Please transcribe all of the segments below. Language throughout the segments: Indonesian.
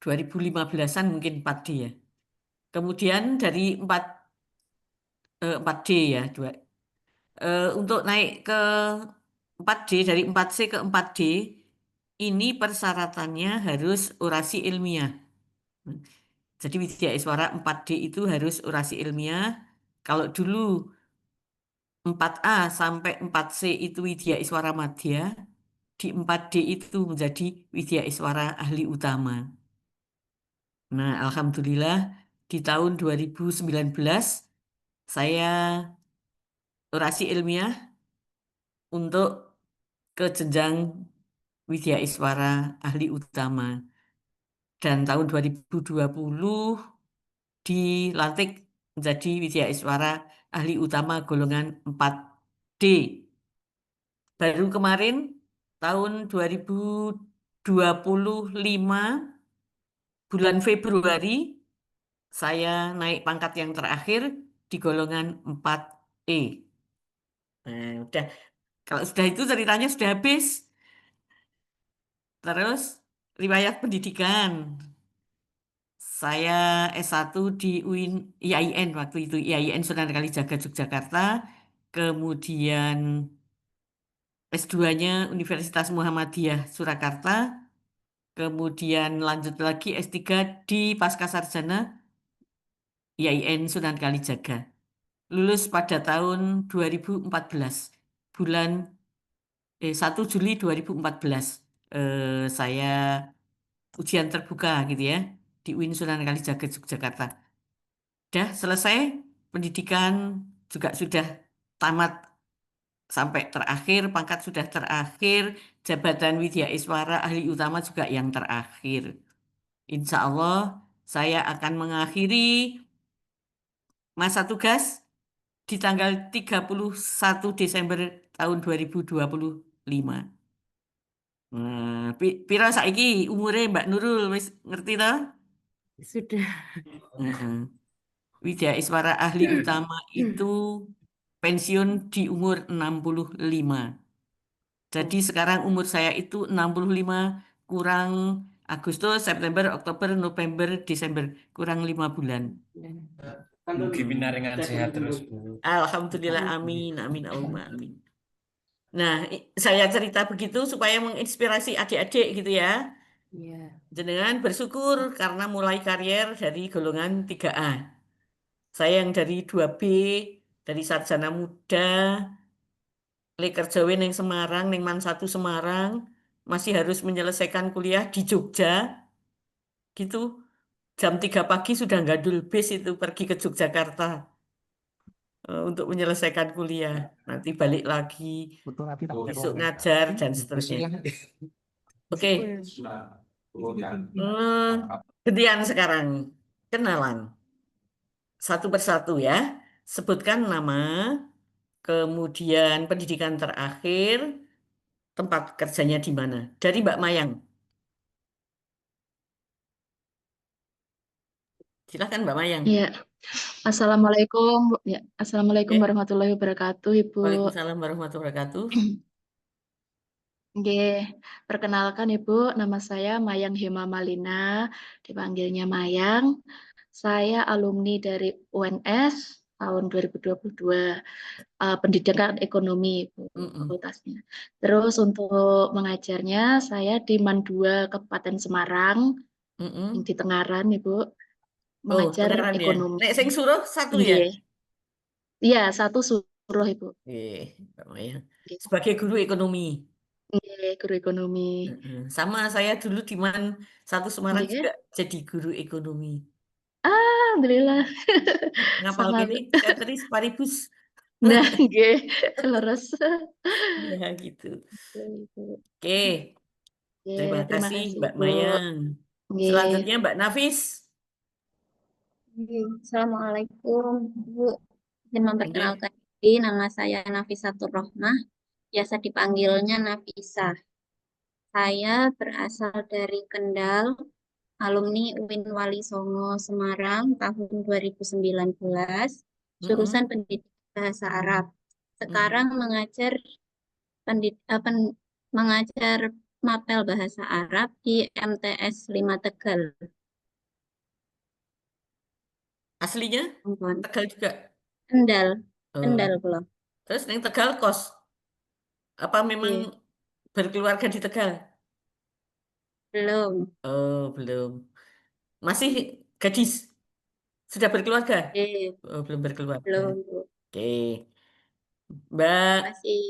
2015-an mungkin 4D ya. Kemudian dari 4D ya, untuk naik ke 4D dari 4C ke 4D ini persyaratannya harus orasi ilmiah. Jadi Widyaswara 4D itu harus orasi ilmiah. Kalau dulu 4A sampai 4C itu Widyaswara Madya, di 4D itu menjadi Widyaswara ahli utama. Nah, alhamdulillah di tahun 2019 saya orasi ilmiah untuk ke jenjang Widyaswara ahli utama. Dan tahun 2020 dilantik menjadi Widyaswara ahli utama golongan 4D. Baru kemarin tahun 2025 bulan Februari saya naik pangkat yang terakhir di golongan 4E. Nah, udah kalau sudah itu ceritanya sudah habis. Terus riwayat pendidikan. Saya S1 di UIN IAIN waktu itu, IAIN Sunan Kalijaga Yogyakarta. Kemudian S2-nya Universitas Muhammadiyah Surakarta. Kemudian lanjut lagi S3 di Pascasarjana IAIN Sunan Kalijaga. Lulus pada tahun 2014. Bulan 1 Juli 2014. Saya ujian terbuka gitu ya di UIN Sunan Kalijaga Yogyakarta. Sudah selesai pendidikan juga sudah tamat sampai terakhir, pangkat sudah terakhir, jabatan Widyaswara ahli utama juga yang terakhir. Insya Allah saya akan mengakhiri masa tugas di tanggal 31 Desember tahun 2025. Pira saiki umure Mbak Nurul wis ngerti toh? Sudah. Heeh. Widyaswara ahli utama itu pensiun di umur 65. Jadi sekarang umur saya itu 65 kurang Agustus, September, Oktober, November, Desember. Kurang 5 bulan. Mugi pinaringan sehat terus, Bu. Alhamdulillah, amin, amin, Allahumma amin. Nah, saya cerita begitu supaya menginspirasi adik-adik gitu ya. Iya. Jenengan bersyukur karena mulai karier dari golongan 3A. Saya yang dari 2B, dari sarjana muda, le kerjawe neng Semarang, neng Man 1 Semarang, masih harus menyelesaikan kuliah di Jogja, gitu. Jam 3 pagi sudah gadul bis itu pergi ke Yogyakarta untuk menyelesaikan kuliah. Nanti balik lagi, besok ngajar, dan seterusnya. Oke, gantian sekarang. Kenalan. Satu persatu ya. Sebutkan nama, kemudian pendidikan terakhir, tempat kerjanya di mana. Dari Mbak Mayang. Silakan Mbak Mayang. Ya, Assalamualaikum. Ya, Assalamualaikum Oke. warahmatullahi wabarakatuh, Ibu. Waalaikumsalam warahmatullahi wabarakatuh. Oke, perkenalkan Ibu, nama saya Mayang Hema Malina, dipanggilnya Mayang. Saya alumni dari UNS tahun 2022, pendidikan ekonomi, Ibu, fakultasnya. Terus untuk mengajarnya, saya di MAN 2 Kabupaten Semarang, yang di Tengaran, Ibu, mengajar Tengaran ya. ekonomi. Nek sing suruh satu ya? Iya, satu suruh Ibu. Mbak Mayang. Sebagai guru ekonomi. Iya, guru ekonomi. Sama saya dulu di MAN 1 Semarang Iya. juga jadi guru ekonomi. Alhamdulillah. Ngapal Sangat. gini, Tetris Paribus. Nah, nggih, leres. Ya gitu. Oke. Oke, Terima terima kasih kasih, Mbak Bu. Mayang. Nggih. Selanjutnya Mbak Nafis. Assalamualaikum, Bu. Izin memperkenalkan diri, nama saya Nafisatur Rohmah, biasa dipanggilnya Nafisa. Saya berasal dari Kendal, alumni UIN Wali Songo Semarang tahun 2019, jurusan Pendidikan Bahasa Arab. Sekarang mengajar Mapel Bahasa Arab di MTS 5 Tegal. Aslinya Ampun. Tegal juga. Kendal, Oh. Kendal kula. Terus neng Tegal kos. Apa memang Nggih, berkeluarga di Tegal? belum. Oh, belum. Masih gadis. Sudah berkeluarga? Nggih, Oh, belum berkeluarga. belum, Bu. Oke. Mbak Masih.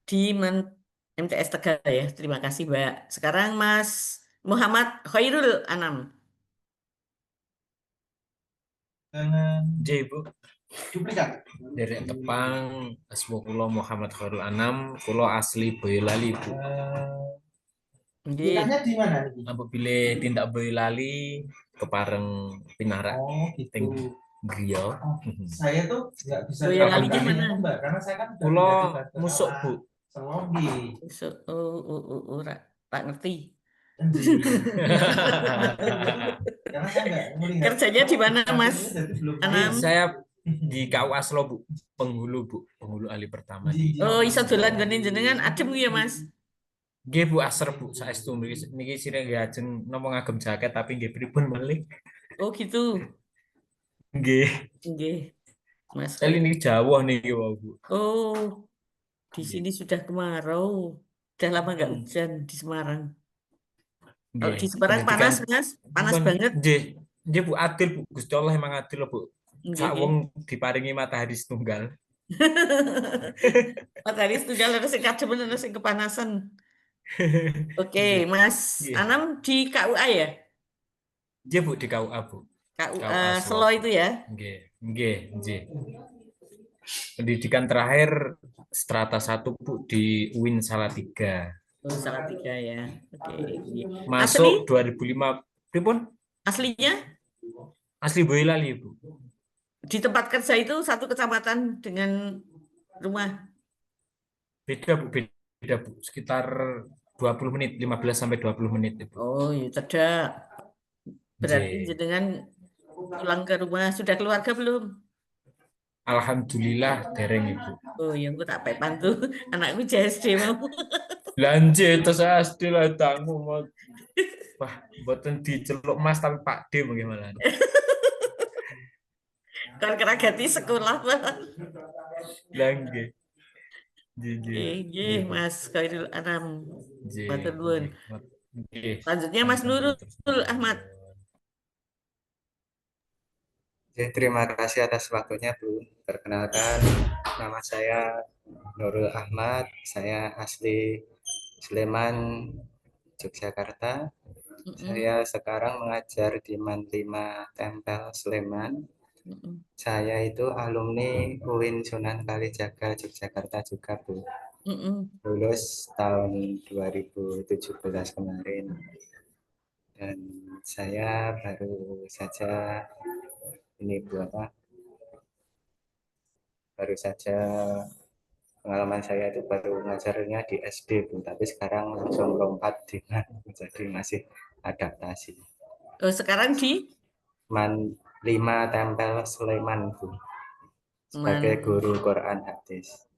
di MTS Tegal ya. Terima kasih, Mbak. Sekarang Mas Muhammad Khairul Anam. J, Bu. Dari Tepang, asma kula Muhammad Khairul Anam, kula asli Boyolali, Bu. Nggih. Di mana? Apabila tindak Boyolali kepareng Pinara gitu. teng griya. Saya tuh nggak bisa Boyolali terapkan gimana? ini, Mbak, karena saya kan udah Kula tidak musuk, Bu. Selombi. Tak ngerti. Karena saya nggak melihat. Kerjanya di mana, Mas Anam? Saya di KUA Solo, Bu. Penghulu, Bu. Penghulu ahli pertama di. Oh, iso dolan gone jenengan adem ya, Mas? Nggih, Bu, aser, Bu. Saestu niki sire nggih ajeng napa ngagem jaket tapi nggih pripun malih. Oh, gitu. Nggih. Nggih. Mas Kali Khairul. niki Jawa niki wae, Bu. Oh, di Nggih. sini sudah kemarau. Udah lama nggak hujan di Semarang. Kalau di Nggih. Semarang Pendidikan panas, Mas? Panas pun banget. nggih. Nggih, Bu, adil, Bu. Gusti Allah emang adil, Bu. Nggih, Sak nggih. wong diparingi matahari setunggal. Matahari setunggal ada sing kademen ada sing kepanasan. Oke, Nggih. Mas Nggih. Anam di KUA ya? Nggih, Bu, di KUA, Bu. KUA KUA Selo itu ya? Nggih, nggih, nggih. Pendidikan terakhir strata 1, Bu, di UIN Salatiga. Oh, Salatiga ya. Oke. Iya. Masuk 2005. Pripun? Aslinya Asli Boyolali, Bu. di tempat kerja itu satu kecamatan dengan rumah. Beda, Bu, beda, Bu. Sekitar 20 menit, 15 sampai 20 menit, Bu. Oh, ya cedak. Berarti Nggih. jenengan pulang ke rumah sudah keluarga belum? Alhamdulillah dereng, Ibu. Oh, yang aku tak bantu anakku JSD mau. Lanjut terus SD lah tangmu mau. Wah, mboten diceluk Mas tapi Pak D bagaimana? Kan keragati sekolah, Pak. Lah nggih. Nggih, Nggih, Mas Khairul Anam. Matur nuwun. Nggih. Selanjutnya Mas Nurul Ahmad. Terima kasih atas waktunya, Bu. Perkenalkan, nama saya Nurul Ahmad. Saya asli Sleman, Yogyakarta. Saya sekarang mengajar di MAN 5 Tempel Sleman. Saya itu alumni UIN Sunan Kalijaga, Yogyakarta juga, Bu. Lulus tahun 2017 kemarin. Dan saya baru saja baru saja pengalaman saya itu baru ngajarnya di SD, Bu, tapi sekarang langsung lompat dengan jadi masih adaptasi. Oh, sekarang di MAN 5 Tempel Sleman, Bu, sebagai guru Quran hadis.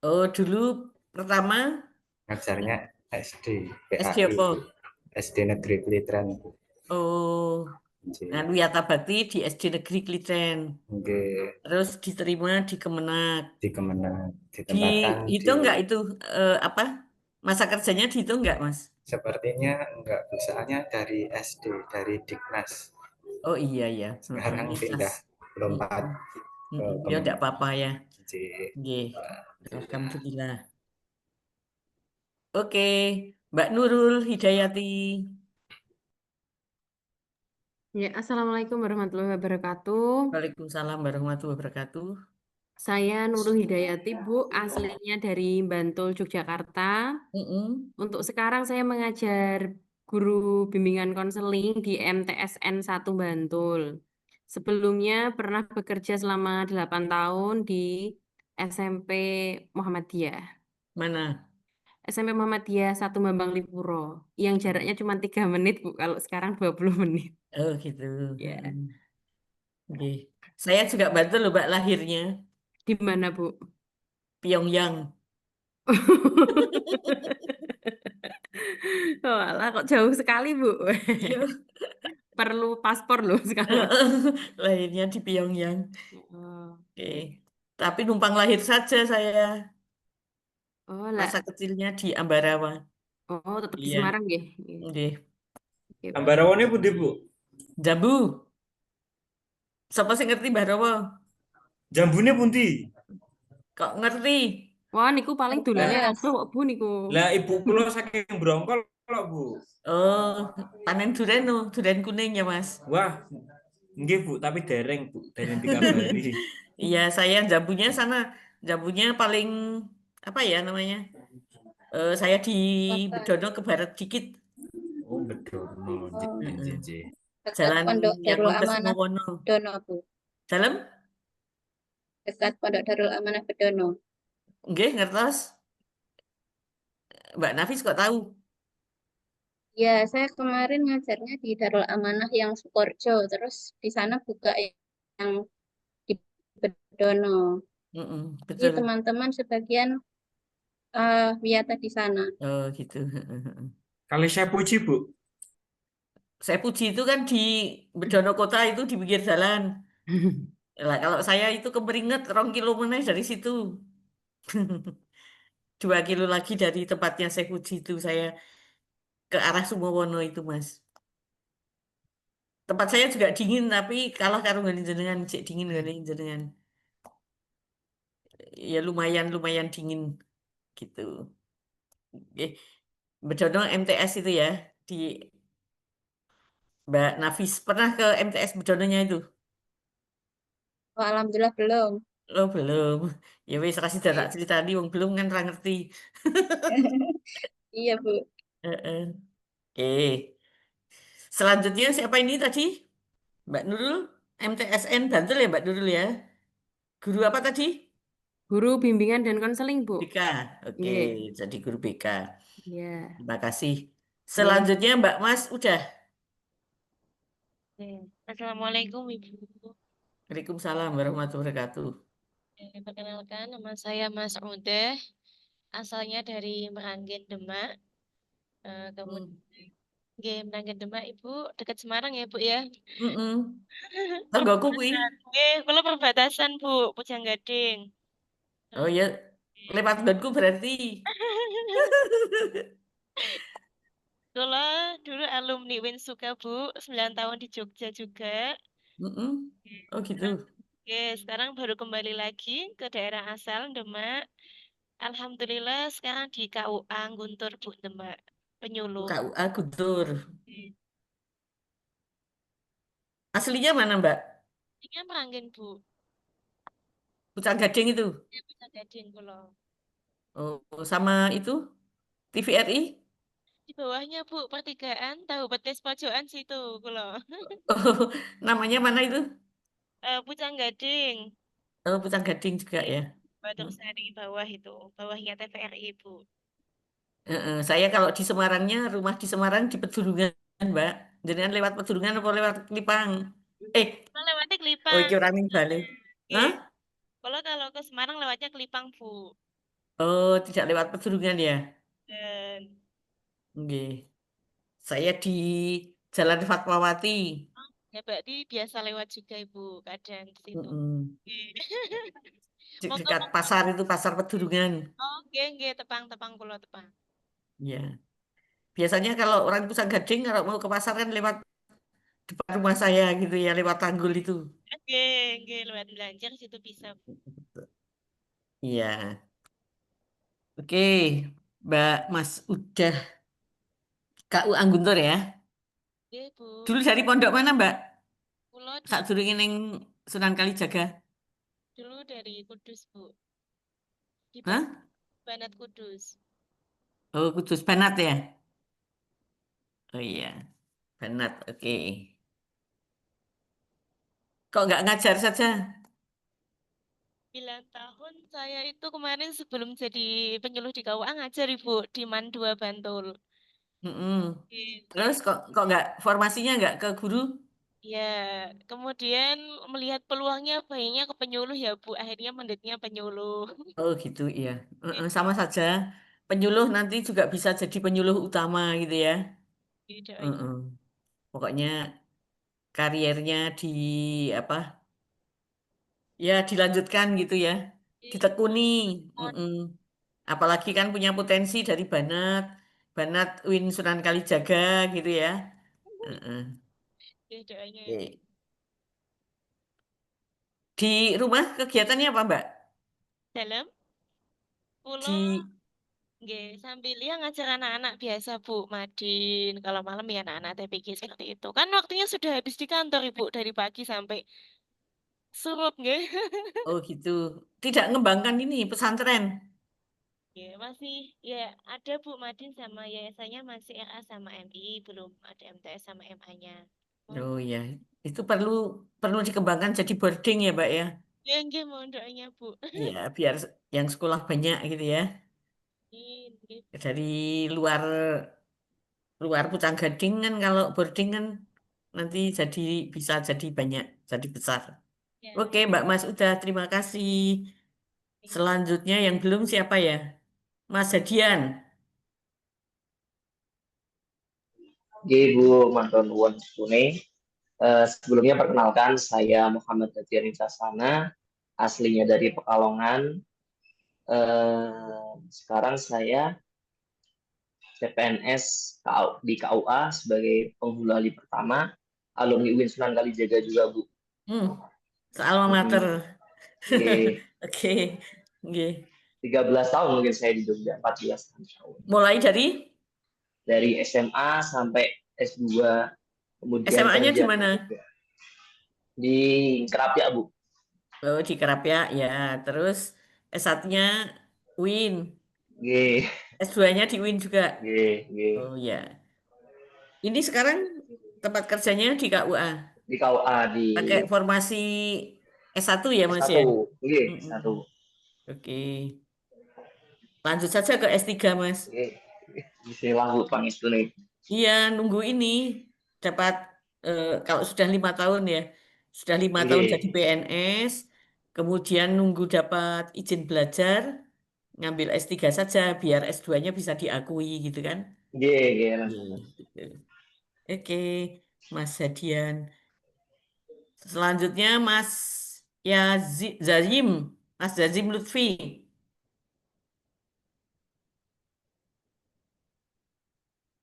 Oh, dulu pertama ngajarnya SD SD PAI, apa? SD Negeri Klitren, Bu. Oh, Nganu Yata Bakti di SD Negeri Klitren. Nggih. Terus diterima di Kemenak. Di Kemenak, ditempatkan Itu enggak itu apa? Masa kerjanya dihitung enggak, Mas? Sepertinya enggak, misalnya dari SD, dari Diknas. Oh iya ya. Sekarang pindah lompat ke Ya enggak apa-apa ya. Nggih. Alhamdulillah. Oke, Mbak Nurul Hidayati. Ya, Assalamualaikum warahmatullahi wabarakatuh. Waalaikumsalam warahmatullahi wabarakatuh. Saya Nurul Hidayati, Bu, aslinya dari Bantul, Yogyakarta. Untuk sekarang saya mengajar guru bimbingan konseling di MTSN 1 Bantul. Sebelumnya pernah bekerja selama 8 tahun di SMP Muhammadiyah. Mana? SMP Muhammadiyah 1 Bambang Lipuro. Yang jaraknya cuma 3 menit, Bu. Kalau sekarang 20 menit. Oh gitu. Ya. Oke. Saya juga Bantul loh, Mbak, lahirnya. Di mana, Bu? Pyongyang. Walah, kok jauh sekali, Bu. Iya. Perlu paspor loh sekarang. Lahirnya di Pyongyang. Oh, Oke. Tapi numpang lahir saja saya. oh Masa lah. kecilnya di Ambarawa. Oh, tetap di Iya. Semarang ya. Oke. Oke, Bu. Ambarawane pundi, Bu? Jambu. Siapa sih ngerti Mbah Rowo? Jambune pundi? Kok ngerti? Wah, niku paling dolane Beras. adoh kok, Bu niku. Lah ibu kula saking Brongkol kok, Bu. Oh, panen durian no, durian kuning ya Mas. Wah, nggih Bu, tapi dereng Bu, dereng dikabari. Iya, saya jambunya sana. Jambunya paling apa ya namanya? Saya di Kota. Bedono ke barat dikit. Oh, Bedono. Oh, Heeh. dekat Jalan Pondok yang Darul mau ke Amanah Sumowono. Bedono, Bu. Dalam? Dekat Pondok Darul Amanah Bedono. Nggih, ngertos. Mbak Nafis kok tahu? Ya, saya kemarin ngajarnya di Darul Amanah yang Sukoharjo. Terus di sana buka yang di Bedono. Mm-mm, Jadi betul. teman-teman sebagian wisata di sana. Oh, gitu. Kali saya puji, Bu. Saya puji itu kan di Bedono Kota itu di pinggir jalan. Lah, kalau saya itu ke Meringet, 2 kilo meneh dari situ. 2 kilo lagi dari tempatnya saya puji itu saya ke arah Sumowono itu, Mas. Tempat saya juga dingin, tapi kalah karo ngene jenengan, cek dingin ngene jenengan. Ya lumayan lumayan dingin gitu. Eh, Bedono MTS itu ya di Mbak Nafis pernah ke MTS Bedononya itu? Oh, alhamdulillah belum. Oh belum. Ya wis kasih tak Oke. cerita wong belum kan ra ngerti. Iya, Bu. Heeh. Oke. Selanjutnya siapa ini tadi? Mbak Nurul, MTSN Bantul ya Mbak Nurul ya. Guru apa tadi? Guru bimbingan dan konseling, Bu. BK. Oke, Iya. jadi guru BK. Iya. Terima kasih. Iya. Selanjutnya Mbak Mas udah. Oke. Assalamualaikum Ibu. Waalaikumsalam warahmatullahi wabarakatuh. Perkenalkan nama saya Mas Udeh, asalnya dari Meranggen Demak. Hmm. Kemudian Meranggen Demak Ibu dekat Semarang ya Bu ya. Mm-mm. Tanggoku kuwi. Kalau perbatasan Bu, Pujangading. Oh ya, lewat banku berarti. Kalau dulu alumni Winsuka Bu, 9 tahun di Jogja juga. Mm-mm. Oh gitu. Oke, sekarang baru kembali lagi ke daerah asal Demak. Alhamdulillah sekarang di KUA Guntur Bu Demak, penyuluh. KUA Guntur. Aslinya mana Mbak? Ini Meranggen Bu, Pucang Gading itu. ya Pujangading kalau. Oh, sama itu TVRI. Di bawahnya Bu, pertigaan tahu betis pojokan situ kalau. Oh, namanya mana itu? Pujangading, Oh, Pucang Gading juga ya. Batuk Hmm. Sari bawah itu, bawahnya TVRI Bu. Saya kalau di Semarangnya, rumah di Semarang di Pedurungan, Mbak. Jenengan lewat Pedurungan apa lewat Kelipang? Eh, Kalau lewatnya oh Kelipang. iki ora ning Bali. Oke. Hah? Kalau ke Semarang lewatnya Kelipang Bu. Oh, tidak lewat Pedurungan ya? Dan Nggih. Saya di Jalan Fatmawati. ya berarti biasa lewat juga Ibu, kadang di situ. Mm-mm. Oke. Monggo Dekat monggo. pasar itu, pasar Pedurungan. Oke, nggih, tepang-tepang kula tepang. Ya. Biasanya kalau orang Pucang Gading kalau mau ke pasar kan lewat depan rumah saya gitu ya, lewat Tanggul itu. Oke, nggih, lewat Belanjar situ bisa Bu. Iya. Oke, Mbak Mas udah KU Angguntur ya. Nggih Bu, Dulu dari pondok mana Mbak? kula Saat dulu ning Sunan Kalijaga. dulu dari Kudus Bu, di Hah? Banat Kudus. Oh, Kudus Banat ya? Oh iya, Banat. Oke. Kok nggak ngajar saja? 9 tahun saya itu kemarin sebelum jadi penyuluh di KUA ngajar Ibu di Man 2 Bantul. Mm-mm. Terus Oke. kok nggak formasinya nggak ke guru? Ya, kemudian melihat peluangnya bayinya ke penyuluh ya Bu, akhirnya mendetnya penyuluh. Oh gitu, iya. Sama saja. penyuluh nanti juga bisa jadi penyuluh utama gitu ya. Doain. Heeh. Pokoknya kariernya di apa? Ya dilanjutkan gitu ya. Ditekuni. Mm-mm. Apalagi kan punya potensi dari Banat, Banat Win Sunan Kalijaga gitu ya. Heeh. Doanya ya. Oke. Di rumah kegiatannya apa, Mbak? Dalam pulau Di nggih, sambil ya ngajar anak-anak biasa Bu, Madin. Kalau malam ya anak-anak TPG seperti itu. Kan waktunya sudah habis di kantor Ibu dari pagi sampai surut nggih. oh gitu. Tidak ngembangkan ini pesantren. Ya, masih ya ada Bu Madin sama yayasannya masih RA sama MI, belum ada MTS sama MA-nya. Oh ya, itu perlu perlu dikembangkan jadi boarding ya, Mbak ya. Ya nggih mohon doanya Bu. Iya, biar yang sekolah banyak gitu ya. Nggih. Dari luar luar Pucang Gading kan kalau boarding kan nanti jadi bisa jadi banyak, jadi besar. Ya. Oke, Mbak Mas udah terima kasih. Selanjutnya yang belum siapa ya? Mas Hadian. Ibu Manton Won Pune. Sebelumnya perkenalkan saya Muhammad Hadian Sasana, aslinya dari Pekalongan. Sekarang saya CPNS di KUA sebagai penghulu ahli pertama, alumni UIN Sunan Kalijaga juga Bu. Alma mater. Oke. Oke. Oke. 13 tahun mungkin saya di Jogja, 14 tahun. Mulai dari SMA sampai S2, kemudian SMA-nya di kerja mana? di Kerapia Bu. Oh, di Kerapia ya. Terus S1-nya UIN. G. S2-nya di UIN juga. G. Oh ya. Ini sekarang tempat kerjanya di KUA. Di KUA di Pakai formasi S1 ya Mas S1. ya? S1. Oke. Lanjut saja ke S3 Mas. Bismillah Bu, pangestu nih. Iya, nunggu ini dapat kalau sudah 5 tahun ya, sudah 5 tahun jadi PNS, kemudian nunggu dapat izin belajar, ngambil S3 saja biar S2-nya bisa diakui gitu kan? Gitu. Oke, Mas Hadian. Selanjutnya Mas Zazim, Mas Zazim Lutfi.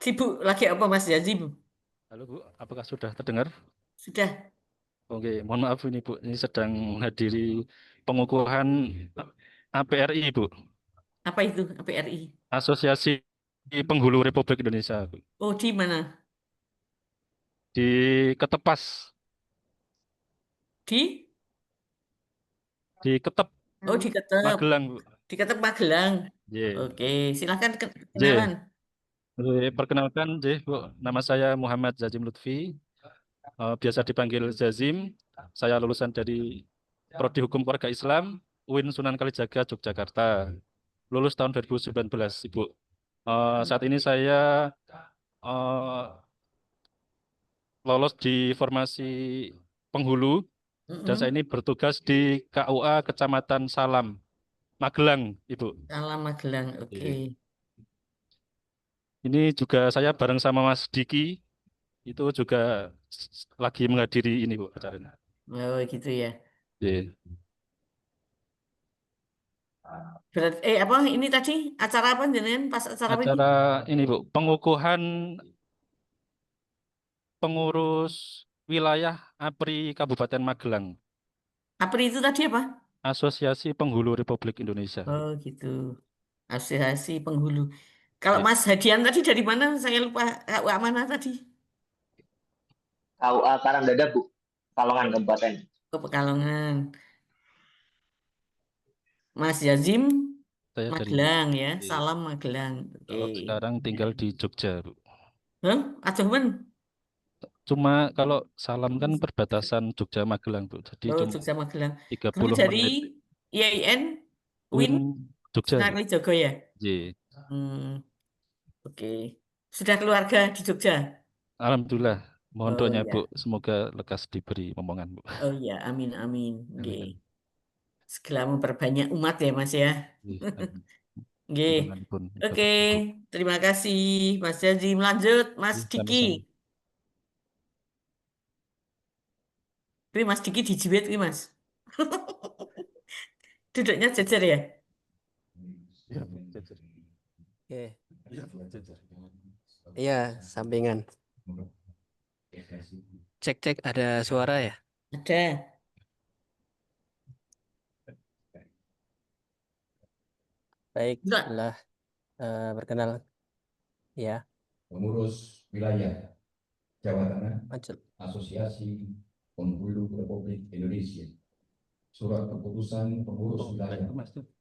Sibuk lagi apa Mas Zazim? Halo Bu, apakah sudah terdengar? Sudah. Oke, mohon maaf ini Bu, ini sedang menghadiri pengukuhan APRI Bu. Apa itu APRI? Asosiasi Penghulu Republik Indonesia Bu. Oh, di mana? Di Ketepas. Di Ketep. Oh, di Ketep. Magelang Bu. Di Ketep Magelang. Yeah. Oke, silahkan kenalan. Perkenalkan, Bu, nama saya Muhammad Zazim Lutfi. Biasa dipanggil Zazim. Saya lulusan dari Prodi Hukum Keluarga Islam, UIN Sunan Kalijaga, Yogyakarta. Lulus tahun 2019, Ibu. Saat ini saya lolos di formasi penghulu, dan saya ini bertugas di KUA Kecamatan Salam, Magelang, Ibu. Salam Magelang, oke. Ini juga saya bareng sama Mas Diki, itu juga lagi menghadiri ini Bu acaranya. Oh gitu ya. Yeah. Apa ini tadi acara apa jenengan pas acara apa Acara ini Bu, pengukuhan pengurus wilayah APRI Kabupaten Magelang. APRI itu tadi apa? Asosiasi Penghulu Republik Indonesia. Oh gitu. Asosiasi Penghulu. Kalau Mas Hadian tadi dari mana? Saya lupa. KUA mana tadi? KUA Karangdada Bu, Pekalongan Kabupaten. Ke Pekalongan. Mas Yazim Saya Magelang dari, ya. Salam Magelang. Kalau sekarang tinggal di Jogja Bu. Ajemen. Cuma kalau Salam kan perbatasan Jogja Magelang Bu. Jadi cuma Jogja Magelang. 30 dari menit. IAIN UIN Jogja. Sunan Kalijaga ya? Oke. Sudah keluarga di Jogja? Alhamdulillah. Mohon doanya ya. Bu, semoga lekas diberi omongan Bu. Oh ya, amin amin. Segala memperbanyak umat ya Mas ya. Nggih. undanganipun Oke, Bapak Ibu. terima kasih Mas Jazim. Lanjut Mas Iya, Diki. sama-sama. Ini Mas Diki dijiwit ini Mas. Duduknya jejer ya? Iya, jajar. Oke, Iya, jajar. iya, sampingan. Cek, ada suara ya? Ada. Baik, Enggak. bismillah. Perkenalan. Ya, Pengurus wilayah Jawa Tengah, maju. Asosiasi Penghulu Republik Indonesia. Surat keputusan pengurus wilayah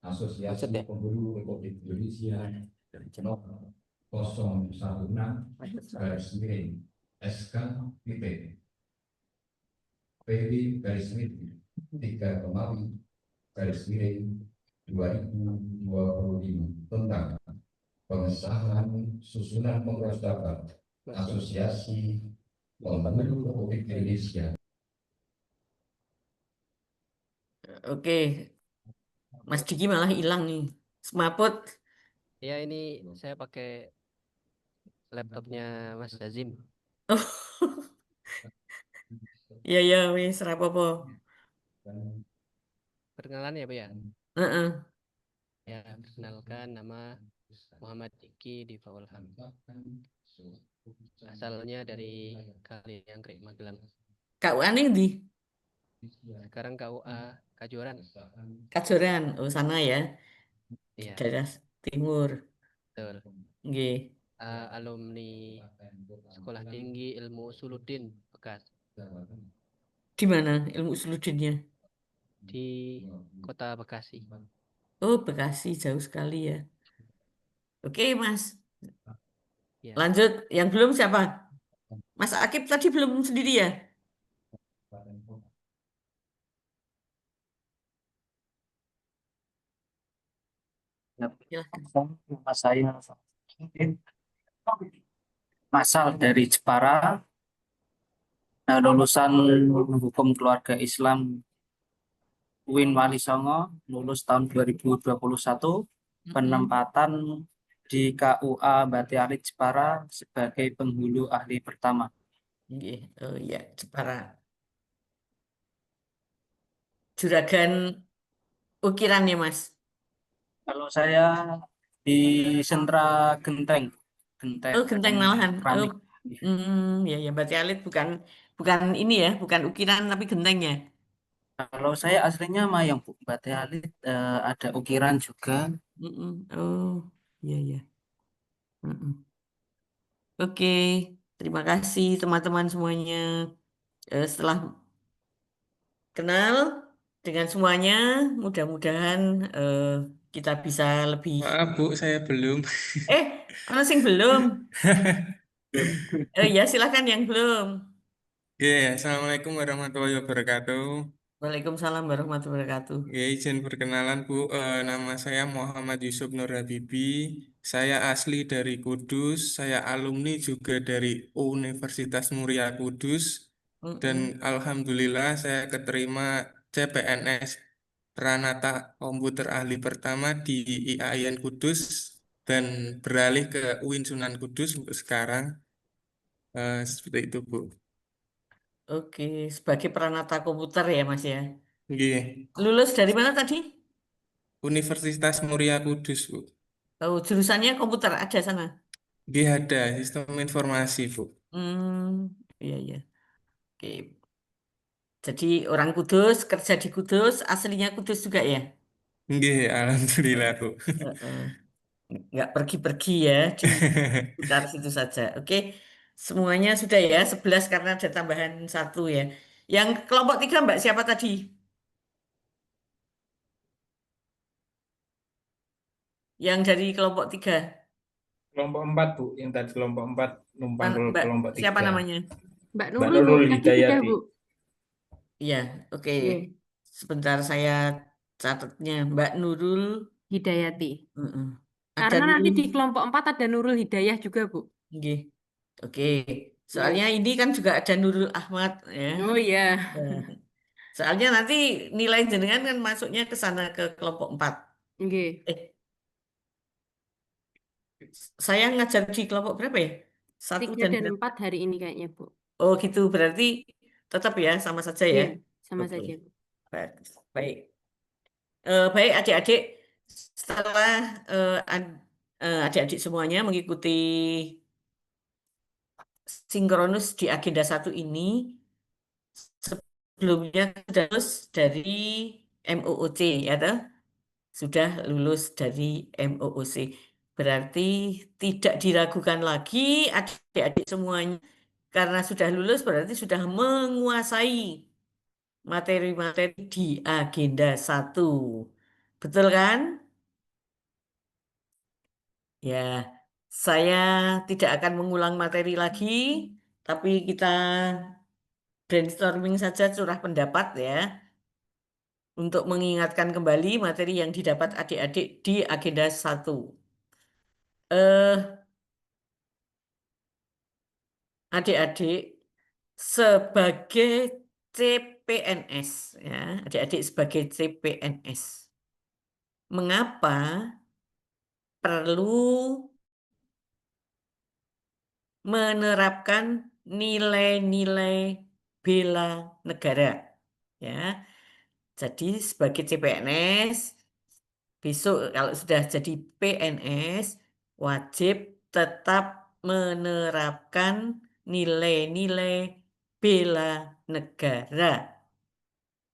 Asosiasi Maksud ya? Penghulu Republik Indonesia nomor 016 garis miring SK titik PB garis miring 3 Romawi garis miring 2025 tentang pengesahan susunan pengurus dapat Asosiasi Penghulu Republik Indonesia. Oke, Mas Diki malah hilang nih. Semaput. Ya, ini saya pakai laptopnya Mas Jazim. Oh. Iya, wis rapopo. Perkenalan ya, Bu ya? Heeh. Ya, perkenalkan nama Muhammad Diki di Faulham. Asalnya dari Kaliangkrik, Magelang. KUA nih di Sekarang KUA Kajoran. Kajoran. Oh, sana ya. Iya, Daerah timur. betul. Nggih. Alumni Sekolah Tinggi Ilmu Usuluddin Bekas Di mana ilmu usuluddinnya? di Kota Bekasi. Oh, Bekasi jauh sekali ya. Oke, Mas. Ya. Lanjut, yang belum siapa? Mas Akib tadi belum sendiri ya? Nama saya asal dari Jepara, lulusan Hukum Keluarga Islam UIN Wali Songo, lulus tahun 2021, penempatan di KUA Bati Alit Jepara sebagai penghulu ahli pertama. Nggih. Oh iya, Jepara. Juragan ukirannya, Mas. Kalau saya di sentra genteng, Oh, genteng malahan. Oh, keramik. ya, Bati Alit bukan ini ya, bukan ukiran tapi gentengnya. Kalau saya aslinya Mayang, Bu. Bati Alit ada ukiran juga. Oh, iya. Oke, terima kasih teman-teman semuanya. Setelah kenal dengan semuanya, mudah-mudahan kita bisa lebih. Maaf Bu, saya belum. Ana sing belum. Ya, silakan yang belum. Assalamualaikum warahmatullahi wabarakatuh. Waalaikumsalam warahmatullahi wabarakatuh. Izin perkenalan Bu, nama saya Muhammad Yusuf Nur Habibi. Saya asli dari Kudus, saya alumni juga dari Universitas Muria Kudus, dan alhamdulillah saya keterima CPNS Pranata Komputer Ahli Pertama di IAIN Kudus dan beralih ke UIN Sunan Kudus untuk sekarang. Seperti itu Bu. Oke, sebagai peranata komputer ya Mas ya. Nggih. Lulus dari mana tadi? Universitas Muria Kudus, Bu. Oh, jurusannya komputer ada sana. Nggih, ada sistem informasi, Bu. Iya. Oke. Jadi orang Kudus, kerja di Kudus, aslinya Kudus juga ya? Nggih, alhamdulillah, Bu. Nggak pergi-pergi ya, di sekitar situ saja. Oke, semuanya sudah ya, 11 karena ada tambahan 1 ya. Yang kelompok 3 Mbak siapa tadi? Yang dari kelompok 3. Kelompok 4, Bu. Yang tadi kelompok 4 numpang ke Mbak, kelompok 3. siapa namanya? Mbak Mbak Nurul, Nurul tadi sudah, Hidayati. Bu. Iya, oke. Iya. Sebentar saya catatnya. Mbak Nurul Hidayati. Ada Karena nanti Nurul. di kelompok 4 ada Nurul Hidayah juga, Bu. Nggih. Oke. Soalnya ini kan juga ada Nurul Ahmad ya. Oh iya. Soalnya nanti nilai jenengan kan masuknya ke sana ke kelompok 4. Nggih. Saya ngajar di kelompok berapa ya? 1 3 dan dan 8. 4 hari ini kayaknya, Bu. Oh gitu, berarti tetap ya sama saja ya. Iya, sama Oke, saja, Bu. baik. Baik adik-adik, setelah adik-adik semuanya mengikuti sinkronus di agenda 1 ini, sebelumnya sudah lulus dari MOOC ya toh? Sudah lulus dari MOOC. Berarti tidak diragukan lagi adik-adik semuanya. Karena sudah lulus berarti sudah menguasai materi-materi di agenda 1. Betul kan? Ya, saya tidak akan mengulang materi lagi, tapi kita brainstorming saja curah pendapat ya, untuk mengingatkan kembali materi yang didapat adik-adik di agenda 1. Eh, Adik-adik sebagai CPNS ya, adik-adik sebagai CPNS. Mengapa perlu menerapkan nilai-nilai bela negara? Ya. Jadi sebagai CPNS besok kalau sudah jadi PNS wajib tetap menerapkan nilai-nilai bela negara.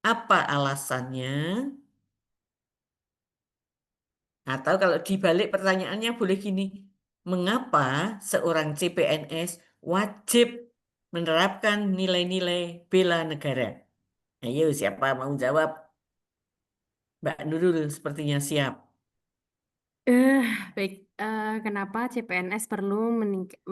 Apa alasannya? Atau kalau dibalik pertanyaannya boleh gini, mengapa seorang CPNS wajib menerapkan nilai-nilai bela negara? Ayo, siapa mau jawab? Mbak Nurul sepertinya siap. Eh, baik. Kenapa CPNS perlu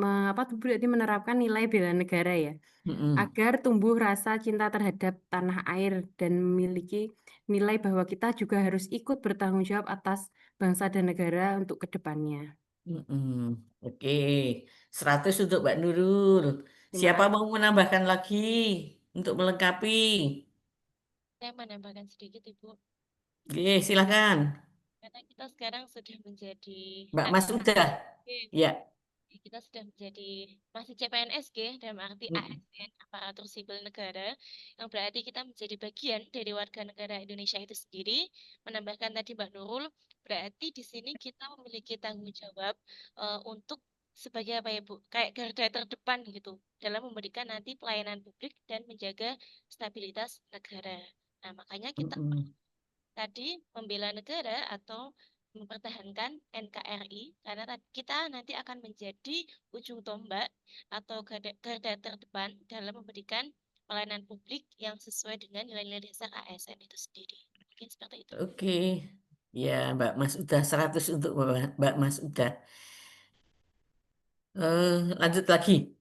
apa tuh berarti menerapkan nilai bela negara ya? Mm-mm. Agar tumbuh rasa cinta terhadap tanah air dan memiliki nilai bahwa kita juga harus ikut bertanggung jawab atas bangsa dan negara untuk kedepannya. Mm-mm. Oke, 100 untuk Mbak Nurul. Terima Siapa kasih. mau menambahkan lagi untuk melengkapi? Saya menambahkan sedikit, Ibu. Oke, silakan. Karena kita sekarang sudah menjadi Mbak Mas udah? Ya. kita sudah menjadi masih CPNS dalam arti ASN, aparatur sipil negara, yang berarti kita menjadi bagian dari warga negara Indonesia itu sendiri. Menambahkan tadi Mbak Nurul, berarti di sini kita memiliki tanggung jawab untuk sebagai apa ya Bu, kayak garda terdepan gitu dalam memberikan nanti pelayanan publik dan menjaga stabilitas negara. Nah, makanya kita tadi membela negara atau mempertahankan NKRI karena kita nanti akan menjadi ujung tombak atau garda terdepan dalam memberikan pelayanan publik yang sesuai dengan nilai-nilai dasar ASN itu sendiri. Mungkin seperti itu. Oke. Ya, Mbak Mas udah 100 untuk Mbak Mas udah. Lanjut lagi.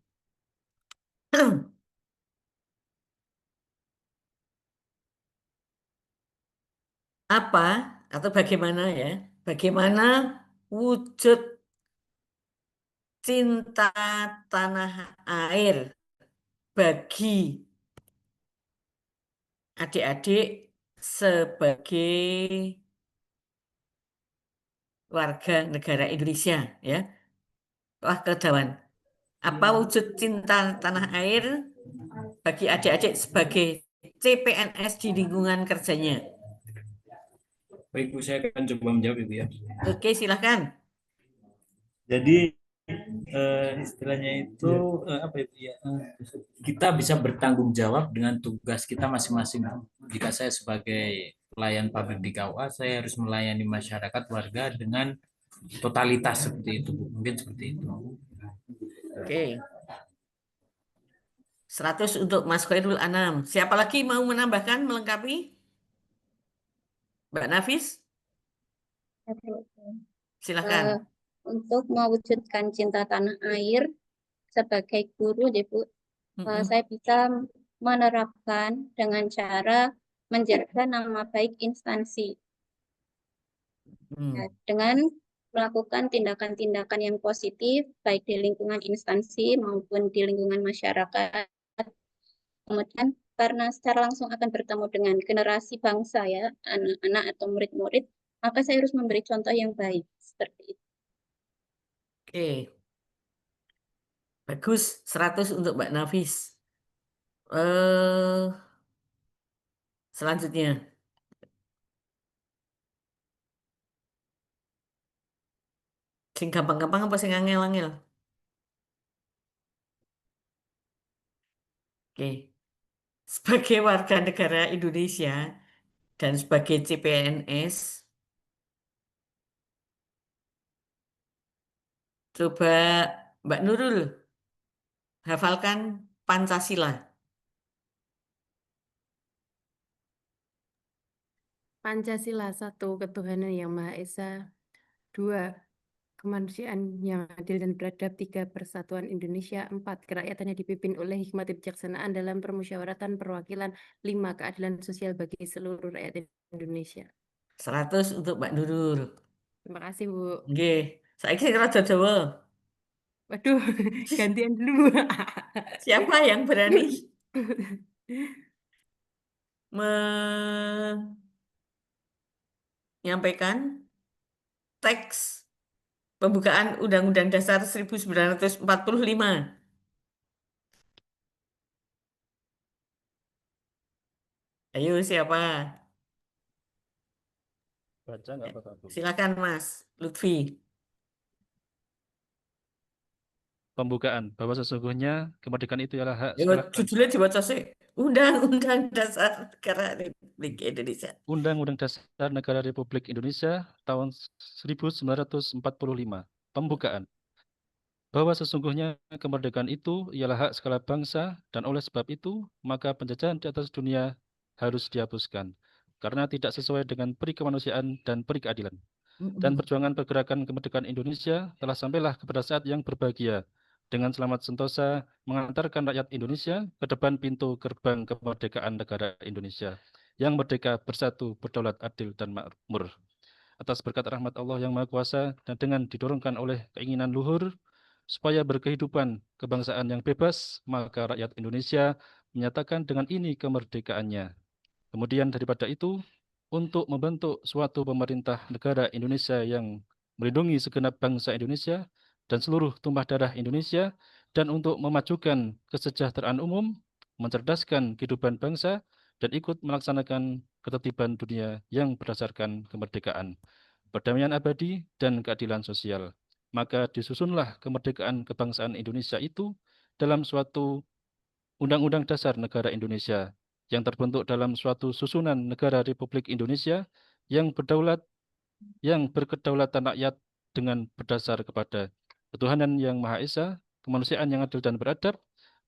Apa atau bagaimana ya? Bagaimana wujud cinta tanah air bagi adik-adik sebagai warga negara Indonesia ya. Wah, kedawan. Apa wujud cinta tanah air bagi adik-adik sebagai CPNS di lingkungan kerjanya? Baik Bu, saya akan coba menjawab Ibu ya. Oke, silahkan. Jadi istilahnya itu apa itu ya? Kita bisa bertanggung jawab dengan tugas kita masing-masing. Jika saya sebagai pelayan publik di KUA, saya harus melayani masyarakat warga dengan totalitas seperti itu, Bu. Mungkin seperti itu. Oke. 100 untuk Mas Khairul Anam. Siapa lagi mau menambahkan, melengkapi? Mbak Nafis? Silakan. Untuk mewujudkan cinta tanah air sebagai guru, Bu, saya bisa menerapkan dengan cara menjaga nama baik instansi. Dengan melakukan tindakan-tindakan yang positif, baik di lingkungan instansi maupun di lingkungan masyarakat. Kemudian karena secara langsung akan bertemu dengan generasi bangsa ya, anak-anak atau murid-murid, maka saya harus memberi contoh yang baik seperti itu. Oke, bagus. 100 untuk Mbak Nafis. Eh, selanjutnya. Sing gampang-gampang apa sing angel-angel? Oke. Sebagai warga negara Indonesia dan sebagai CPNS, coba Mbak Nurul hafalkan Pancasila. Pancasila, 1, ketuhanan yang Maha Esa. 2, kemanusiaan yang adil dan beradab. 3, persatuan Indonesia. 4, kerakyatannya dipimpin oleh hikmat kebijaksanaan dalam permusyawaratan perwakilan. 5, keadilan sosial bagi seluruh rakyat Indonesia. 100 untuk Mbak Nurul. Terima kasih, Bu. Oke, saya kira rada Jawa. Waduh, gantian dulu. Siapa yang berani menyampaikan teks pembukaan Undang-Undang Dasar 1945? Ayo, siapa? Baca nggak apa-apa, Bu? Silakan, Mas Lutfi. Pembukaan bahwa sesungguhnya kemerdekaan itu ialah hak Ya, segala bangsa. judulnya dibaca sih. Undang-Undang Dasar Negara Republik Indonesia. Undang-Undang Dasar Negara Republik Indonesia tahun 1945. Pembukaan bahwa sesungguhnya kemerdekaan itu ialah hak segala bangsa dan oleh sebab itu maka penjajahan di atas dunia harus dihapuskan karena tidak sesuai dengan peri kemanusiaan dan peri keadilan. Dan perjuangan pergerakan kemerdekaan Indonesia telah sampailah kepada saat yang berbahagia dengan selamat sentosa mengantarkan rakyat Indonesia ke depan pintu gerbang kemerdekaan negara Indonesia yang merdeka, bersatu, berdaulat, adil, dan makmur. Atas berkat rahmat Allah yang Maha Kuasa dan dengan didorongkan oleh keinginan luhur supaya berkehidupan kebangsaan yang bebas, maka rakyat Indonesia menyatakan dengan ini kemerdekaannya. Kemudian daripada itu, untuk membentuk suatu pemerintah negara Indonesia yang melindungi segenap bangsa Indonesia dan seluruh tumpah darah Indonesia, dan untuk memajukan kesejahteraan umum, mencerdaskan kehidupan bangsa, dan ikut melaksanakan ketertiban dunia yang berdasarkan kemerdekaan, perdamaian abadi, dan keadilan sosial. Maka disusunlah kemerdekaan kebangsaan Indonesia itu dalam suatu Undang-Undang Dasar Negara Indonesia yang terbentuk dalam suatu susunan negara Republik Indonesia yang berdaulat, yang berkedaulatan rakyat dengan berdasar kepada ketuhanan yang Maha Esa, kemanusiaan yang adil dan beradab,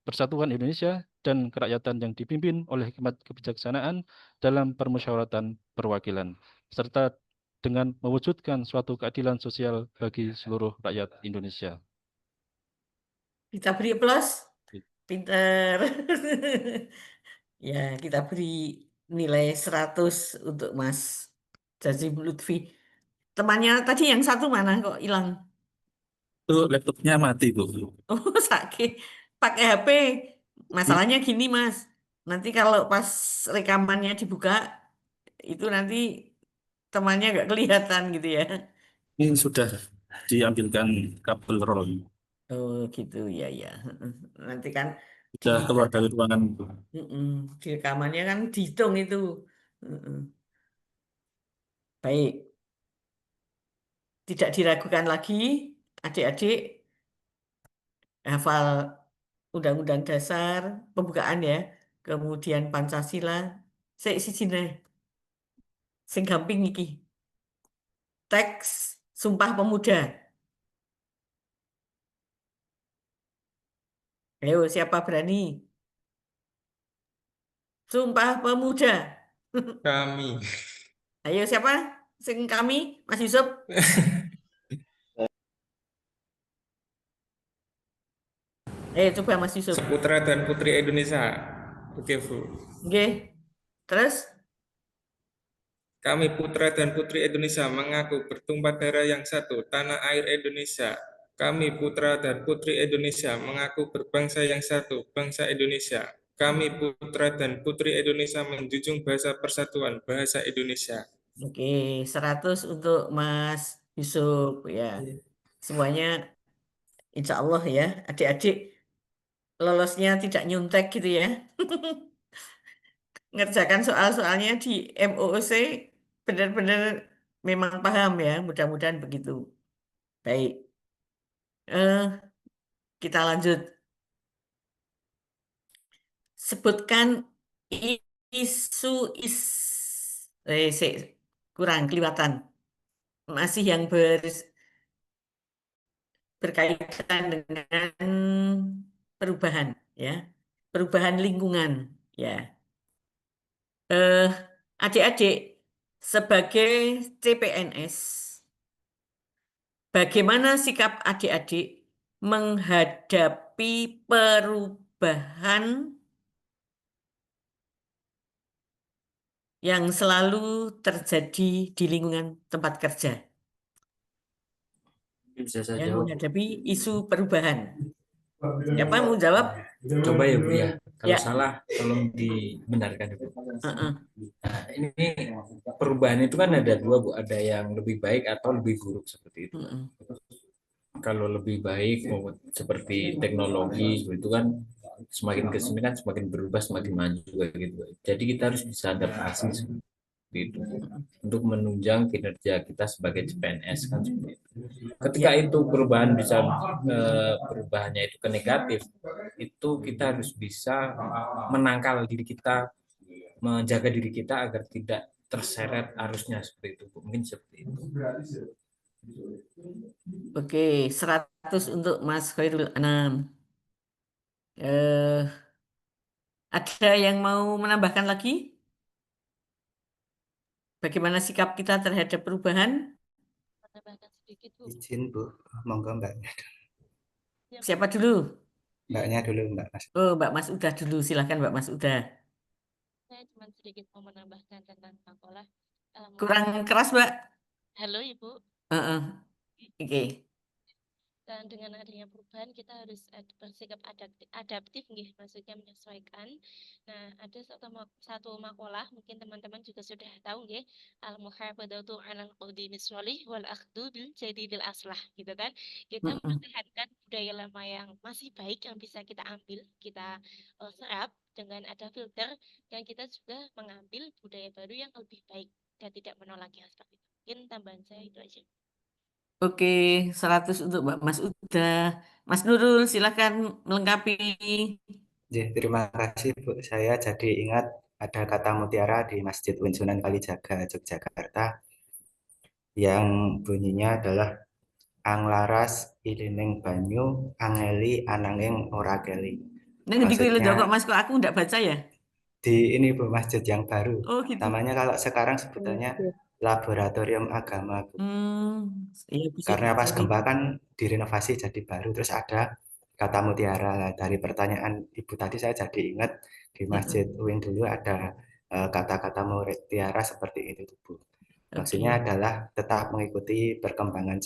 persatuan Indonesia, dan kerakyatan yang dipimpin oleh hikmat kebijaksanaan dalam permusyawaratan perwakilan, serta dengan mewujudkan suatu keadilan sosial bagi seluruh rakyat Indonesia. Kita beri plus. Pinter. Ya, kita beri nilai 100 untuk Mas Jazim Lutfi. Temannya tadi yang satu mana kok hilang? Itu laptopnya mati, Bu. Oh, sakit. Pakai HP. Masalahnya gini, Mas. Nanti kalau pas rekamannya dibuka, itu nanti temannya nggak kelihatan gitu ya. Ini sudah diambilkan kabel roll. Oh, gitu ya, ya. Nanti kan Sudah keluar dari ruangan itu. di rekamannya kan dihitung itu. Baik. Tidak diragukan lagi, adik-adik hafal Undang-Undang Dasar, pembukaan ya, kemudian Pancasila, saya isi sini, sing gamping iki. Teks Sumpah Pemuda. Ayo, siapa berani? Sumpah Pemuda. Kami. Ayo, siapa? Sing kami, Mas Yusuf. Coba Mas Yusuf. Putra dan Putri Indonesia. Oke, Bu. Oke. Terus? Kami putra dan putri Indonesia mengaku bertumpah darah yang satu, tanah air Indonesia. Kami putra dan putri Indonesia mengaku berbangsa yang satu, bangsa Indonesia. Kami putra dan putri Indonesia menjunjung bahasa persatuan, bahasa Indonesia. Oke, 100 untuk Mas Yusuf ya. Semuanya Insya Allah ya, adik-adik lolosnya tidak nyuntek gitu ya. Ngerjakan soal-soalnya di MOOC benar-benar memang paham ya, mudah-mudahan begitu. Baik, eh, kita lanjut. Sebutkan isu kurang kelihatan. Masih yang berkaitan dengan perubahan ya. Perubahan lingkungan ya. Adik-adik sebagai CPNS, bagaimana sikap adik-adik menghadapi perubahan yang selalu terjadi di lingkungan tempat kerja? Bisa saya Yang jawab. menghadapi isu perubahan. Siapa mau jawab? Coba ya Bu ya. Kalau Ya. salah tolong dibenarkan Bu. Nah, ini perubahan itu kan ada dua Bu, ada yang lebih baik atau lebih buruk seperti itu. Kalau lebih baik seperti teknologi itu kan semakin ke sini kan semakin berubah, semakin maju gitu. Jadi kita harus bisa adaptasi seperti itu untuk menunjang kinerja kita sebagai CPNS kan seperti itu. Ketika itu perubahan bisa perubahannya itu ke negatif, itu kita harus bisa menangkal diri kita, menjaga diri kita agar tidak terseret arusnya seperti itu. Mungkin seperti itu. Oke, 100 untuk Mas Khairul Anam. Ada yang mau menambahkan lagi? Bagaimana sikap kita terhadap perubahan? Menambahkan sedikit, Bu. Izin Bu, monggo Mbaknya. Siapa dulu? Mbaknya dulu Mbak Mas. Oh, Mbak Mas Udah dulu. Silakan Mbak Mas Udah. Saya cuma sedikit mau menambahkan tentang makalah. Kurang keras, Mbak. Halo, Ibu. Oke. Dan dengan adanya perubahan kita harus bersikap adaptif nih, maksudnya menyesuaikan. Nah, ada satu makalah mungkin teman-teman juga sudah tahu nggih, al-muhafadzatu 'alal qadimi sholih wal akhdhu bil jadidil aslah gitu kan. Kita mempertahankan budaya lama yang masih baik yang bisa kita ambil, kita serap dengan ada filter, dan kita juga mengambil budaya baru yang lebih baik dan tidak menolak yang seperti itu. Mungkin tambahan saya itu aja. Oke, 100 untuk Mbak Mas Udah. Mas Nurul, silakan melengkapi. Terima kasih Bu. Saya jadi ingat ada kata mutiara di Masjid Win Sunan Kalijaga, Yogyakarta, yang bunyinya adalah anglaras ilining banyu angeli ananging ora keli. Maksudnya, kok Mas, kok aku enggak baca ya? Di ini Bu, masjid yang baru. Oh, gitu. Namanya kalau sekarang sebutannya Laboratorium Agama Bu. Iya, bisa Karena pas dicari. gempa kan direnovasi jadi baru, terus ada kata mutiara. Dari pertanyaan Ibu tadi saya jadi ingat di Masjid Win dulu ada kata-kata mutiara seperti itu Bu. Maksudnya adalah tetap mengikuti perkembangan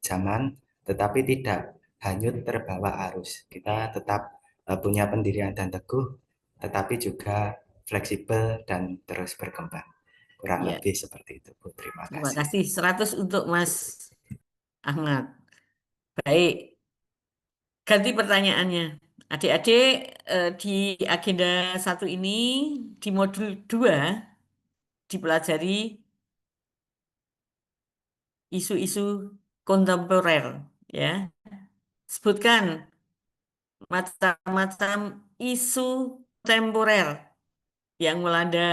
zaman, tetapi tidak hanyut terbawa arus. Kita tetap punya pendirian dan teguh, tetapi juga fleksibel dan terus berkembang. Kurang lebih seperti itu Bu. Terima kasih. Terima kasih. 100 untuk Mas Ahmad. Baik. Ganti pertanyaannya. Adik-adik, di agenda 1 ini, di modul 2, dipelajari isu-isu kontemporer. Ya. Sebutkan macam-macam isu kontemporer yang melanda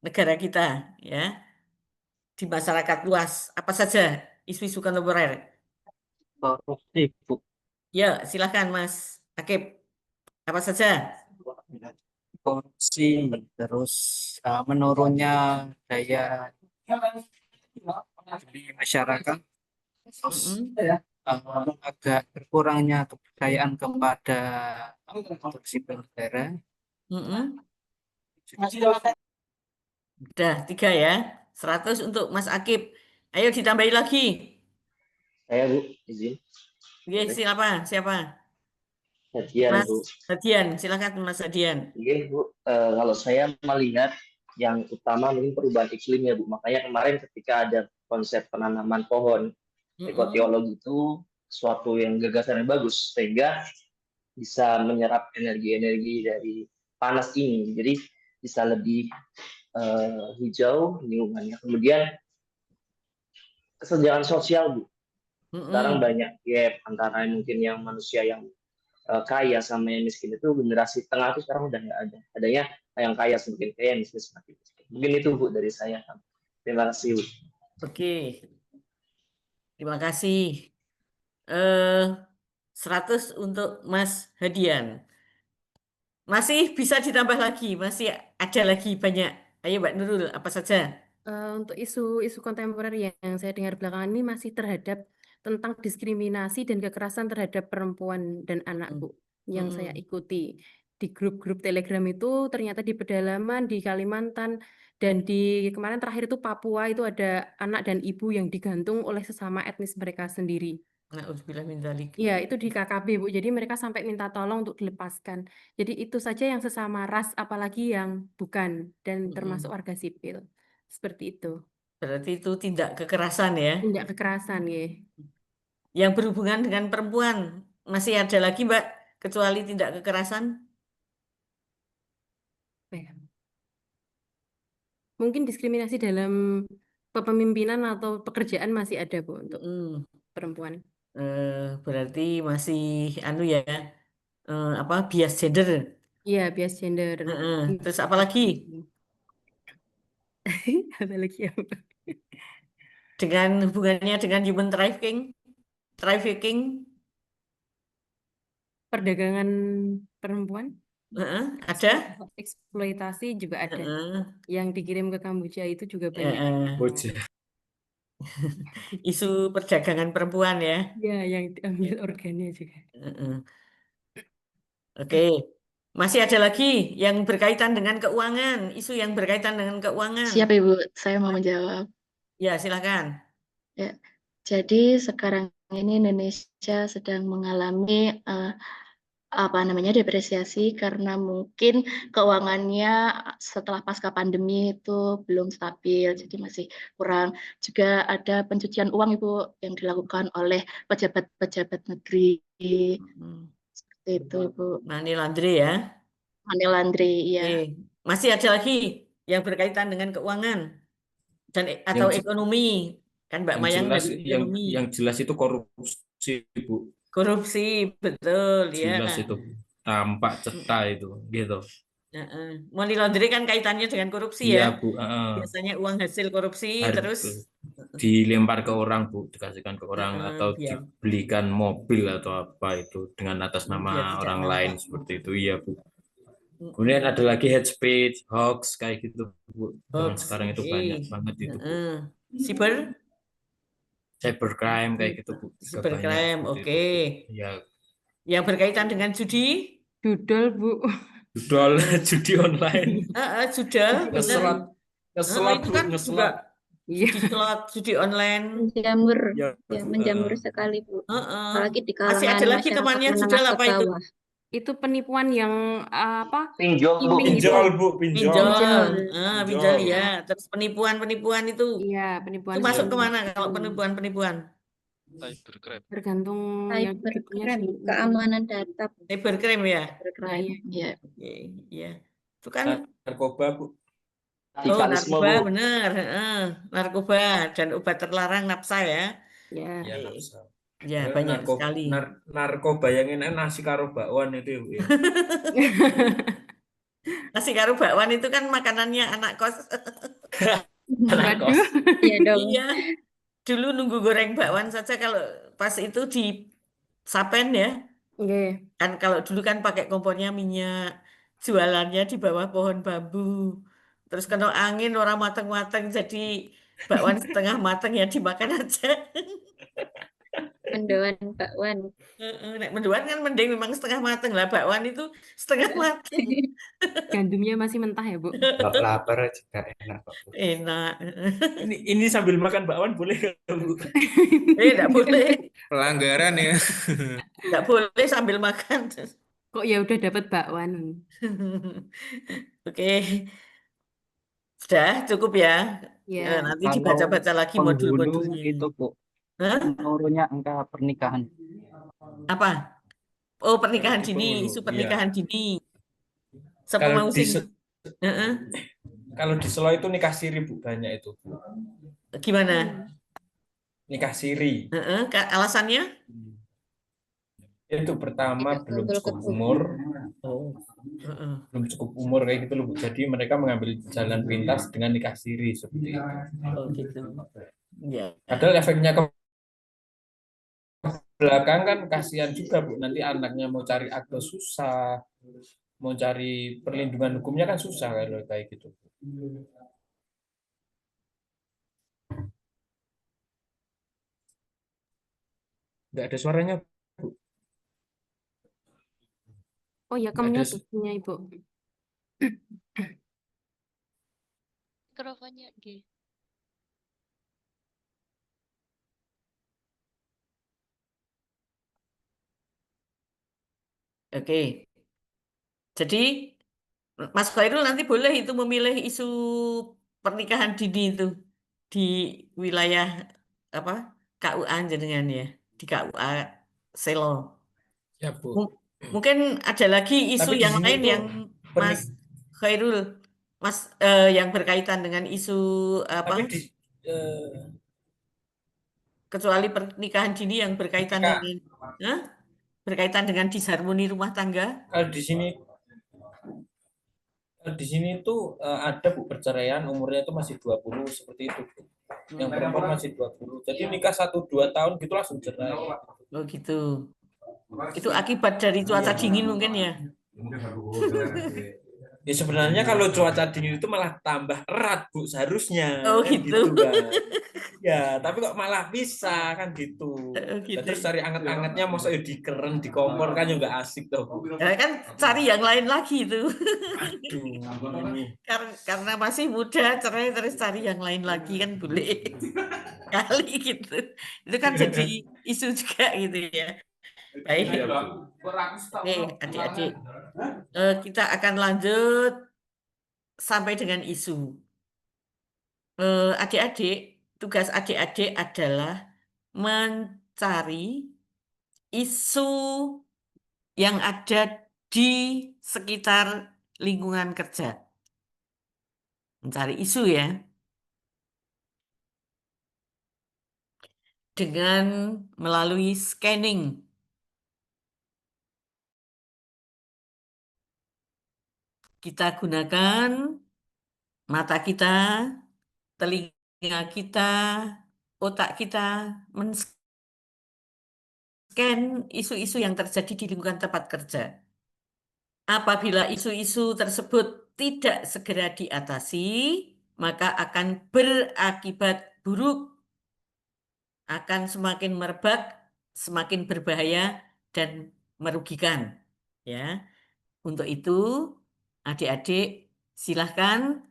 negara kita, ya, di masyarakat luas. Apa saja isu-isu kontemporer? Korupsi, Bu. Ya, silakan Mas Akib. Apa saja? Korupsi, terus menurunnya daya beli masyarakat, terus agak berkurangnya kepercayaan kepada sipil negara. Udah 3 ya. 100 untuk Mas Akib. Ayo ditambahi lagi. Saya Bu, izin. Oke, siapa? Siapa? Hadian Mas Bu. Hadian, silakan Mas Hadian. Iya Bu, kalau saya melihat yang utama mungkin perubahan iklim ya Bu. Makanya kemarin ketika ada konsep penanaman pohon ekoteologi itu suatu yang gagasan yang bagus sehingga bisa menyerap energi-energi dari panas ini, jadi bisa lebih hijau lingkungannya. Kemudian kesenjangan sosial, Bu. Sekarang banyak gap antara mungkin yang manusia yang kaya sama yang miskin itu, generasi tengah itu sekarang udah nggak ada. Adanya yang kaya semakin kaya, miskin semakin miskin. Mungkin itu, Bu, dari saya. Terima kasih, Bu. Oke, terima kasih. 100 untuk Mas Hadian. Masih bisa ditambah lagi, masih ada lagi banyak. Ayo Mbak Nurul, apa saja? Untuk isu kontemporer yang saya dengar belakangan ini masih terhadap tentang diskriminasi dan kekerasan terhadap perempuan dan anak, Bu, yang saya ikuti. Di grup-grup Telegram itu ternyata di pedalaman, di Kalimantan, dan di kemarin terakhir itu Papua itu ada anak dan ibu yang digantung oleh sesama etnis mereka sendiri. Na'udzubillah min dzalik. Iya, itu di KKB, Bu. Jadi mereka sampai minta tolong untuk dilepaskan. Jadi itu saja yang sesama ras, apalagi yang bukan, dan termasuk warga sipil. Seperti itu. Berarti itu tindak kekerasan ya? Tindak kekerasan, ya. Yang berhubungan dengan perempuan, masih ada lagi Mbak, kecuali tindak kekerasan? Mungkin diskriminasi dalam kepemimpinan atau pekerjaan masih ada, Bu, untuk perempuan. Berarti masih anu ya, apa, bias gender. Iya, bias gender. Terus apa lagi? Apa lagi ya, Bu? Dengan hubungannya dengan human trafficking, perdagangan perempuan, ada? eksploitasi juga ada. Yang dikirim ke Kamboja itu juga banyak. Isu perdagangan perempuan ya? Ya, yang diambil organnya juga. Oke, masih ada lagi yang berkaitan dengan keuangan, isu yang berkaitan dengan keuangan. Siap Ibu, saya mau menjawab. Ya, silakan. Ya, jadi sekarang ini Indonesia sedang mengalami depresiasi karena mungkin keuangannya setelah pasca pandemi itu belum stabil, jadi masih kurang. Juga ada pencucian uang Ibu yang dilakukan oleh pejabat-pejabat negeri. Seperti itu Ibu. Money laundry ya? Money laundry, iya. Masih ada lagi yang berkaitan dengan keuangan dan atau ekonomi, kan Mbak Mayang dari ekonomi. Yang jelas itu korupsi, Bu. Korupsi, betul ya. Jelas itu, tampak cetar itu, gitu. Money laundry kan kaitannya dengan korupsi Iya, ya. Bu. Biasanya uang hasil korupsi terus dilempar ke orang, Bu, dikasihkan ke orang atau dibelikan mobil atau apa itu dengan atas nama orang lain seperti itu, iya, Bu. Kemudian ada lagi hate speech, hoax kayak gitu, Bu. Zaman sekarang itu banyak banget itu, Bu. Cybercrime kayak gitu, Bu. Cybercrime, oke. Ya. Yang berkaitan dengan judi? Judol, Bu. Judol, judi online. Judol, ngeslot, itu kan ngeslot. Judi slot, judi online. Menjamur, ya, menjamur sekali, Bu. Apalagi di kalangan masih ada lagi temannya judol apa itu? Itu penipuan yang apa? Pinjol, Bu. Pinjol, Bu. Pinjol. Pinjol ya. Terus penipuan itu. Iya, penipuan. Itu masuk kemana kalau penipuan? Cybercrime. Tergantung yang cybercrime, keamanan data. Cybercrime ya. Iya. Iya. Itu kan narkoba, Bu. Narkoba bener. Narkoba dan obat terlarang nafsa ya. Ya, nafsa. Ya, banyak sekali. Narkoba yang enak nasi karo bakwan itu, Bu. Nasi karo bakwan itu kan makanannya anak kos. Anak kos. Iya dong. Iya. Dulu nunggu goreng bakwan saja kalau pas itu di Sapen ya. Kan kalau dulu kan pakai kompornya minyak, jualannya di bawah pohon bambu. Terus kena angin orang mateng-mateng jadi bakwan setengah mateng ya dimakan aja. Mendoan bakwan. Mendoan kan mending memang setengah mateng lah, bakwan itu setengah mateng. Gandumnya masih mentah ya, Bu? Lapar juga enak kok, Bu. Enak. Ini sambil makan bakwan boleh nggak, Bu? Enggak boleh. Pelanggaran ya. Enggak boleh sambil makan. Kok ya udah dapat bakwan. Oke. Sudah cukup ya. Ya. Nanti dibaca-baca lagi modul-modulnya. Itu, Bu. Hah? menurunnya angka pernikahan. Apa? Oh, pernikahan Itu dini, loh, isu iya. pernikahan dini. Sapa Kalau mau di sing? Heeh. kalau di Solo itu nikah siri Bu, banyak itu Bu. Gimana? Nikah siri. Heeh, alasannya? Itu pertama Tidak belum kumpul cukup kebo. umur, Oh. Heeh. belum cukup umur kayak gitu loh Bu. Jadi mereka mengambil jalan pintas dengan nikah siri seperti itu. Oh gitu. Ya. Padahal efeknya ke belakang kan kasihan juga Bu. Nanti anaknya mau cari akte susah, mau cari perlindungan hukumnya kan susah kalau kayak gitu. Nggak ada suaranya Bu. Oh ya, Nggak ada. kemnya punya Ibu. Mikrofonnya G. Oke. Jadi Mas Khairul nanti boleh itu memilih isu pernikahan dini itu di wilayah apa KUA jenengan ya, di KUA Selo. Ya Bu. Mungkin ada lagi isu Tapi di yang sini lain tuh yang Mas Khairul, Mas yang berkaitan dengan isu apa? Tapi di Kecuali pernikahan dini yang berkaitan ketika dengan, Hah? Berkaitan dengan disharmoni rumah tangga. kalau di sini tuh ada Bu perceraian umurnya itu masih 20 seperti itu Bu. Yang perempuan masih 20. Jadi nikah 1-2 tahun gitu langsung cerai. Oh gitu. Itu akibat dari cuaca dingin mungkin ya. Ya sebenarnya kalau cuaca dingin itu malah tambah erat Bu seharusnya. Oh Kan gitu. kan. Ya, tapi kok malah bisa kan gitu. Oh, gitu. Terus cari anget-angetnya masa ya di keren, di kompor kan juga asik tuh. Ya kan cari yang lain lagi itu. Aduh. Karena masih muda cerai terus cari yang lain lagi kan boleh. Kali gitu. Itu kan jadi isu juga gitu ya. Baik. Oke, adik-adik. Kita akan lanjut sampai dengan isu. Adik-adik, tugas adik-adik adalah mencari isu yang ada di sekitar lingkungan kerja. Mencari isu ya. Dengan melalui scanning. Kita gunakan mata kita, telinga kita, otak kita, men-scan isu-isu yang terjadi di lingkungan tempat kerja. Apabila isu-isu tersebut tidak segera diatasi, maka akan berakibat buruk, akan semakin merebak, semakin berbahaya, dan merugikan. Ya, untuk itu adik-adik silahkan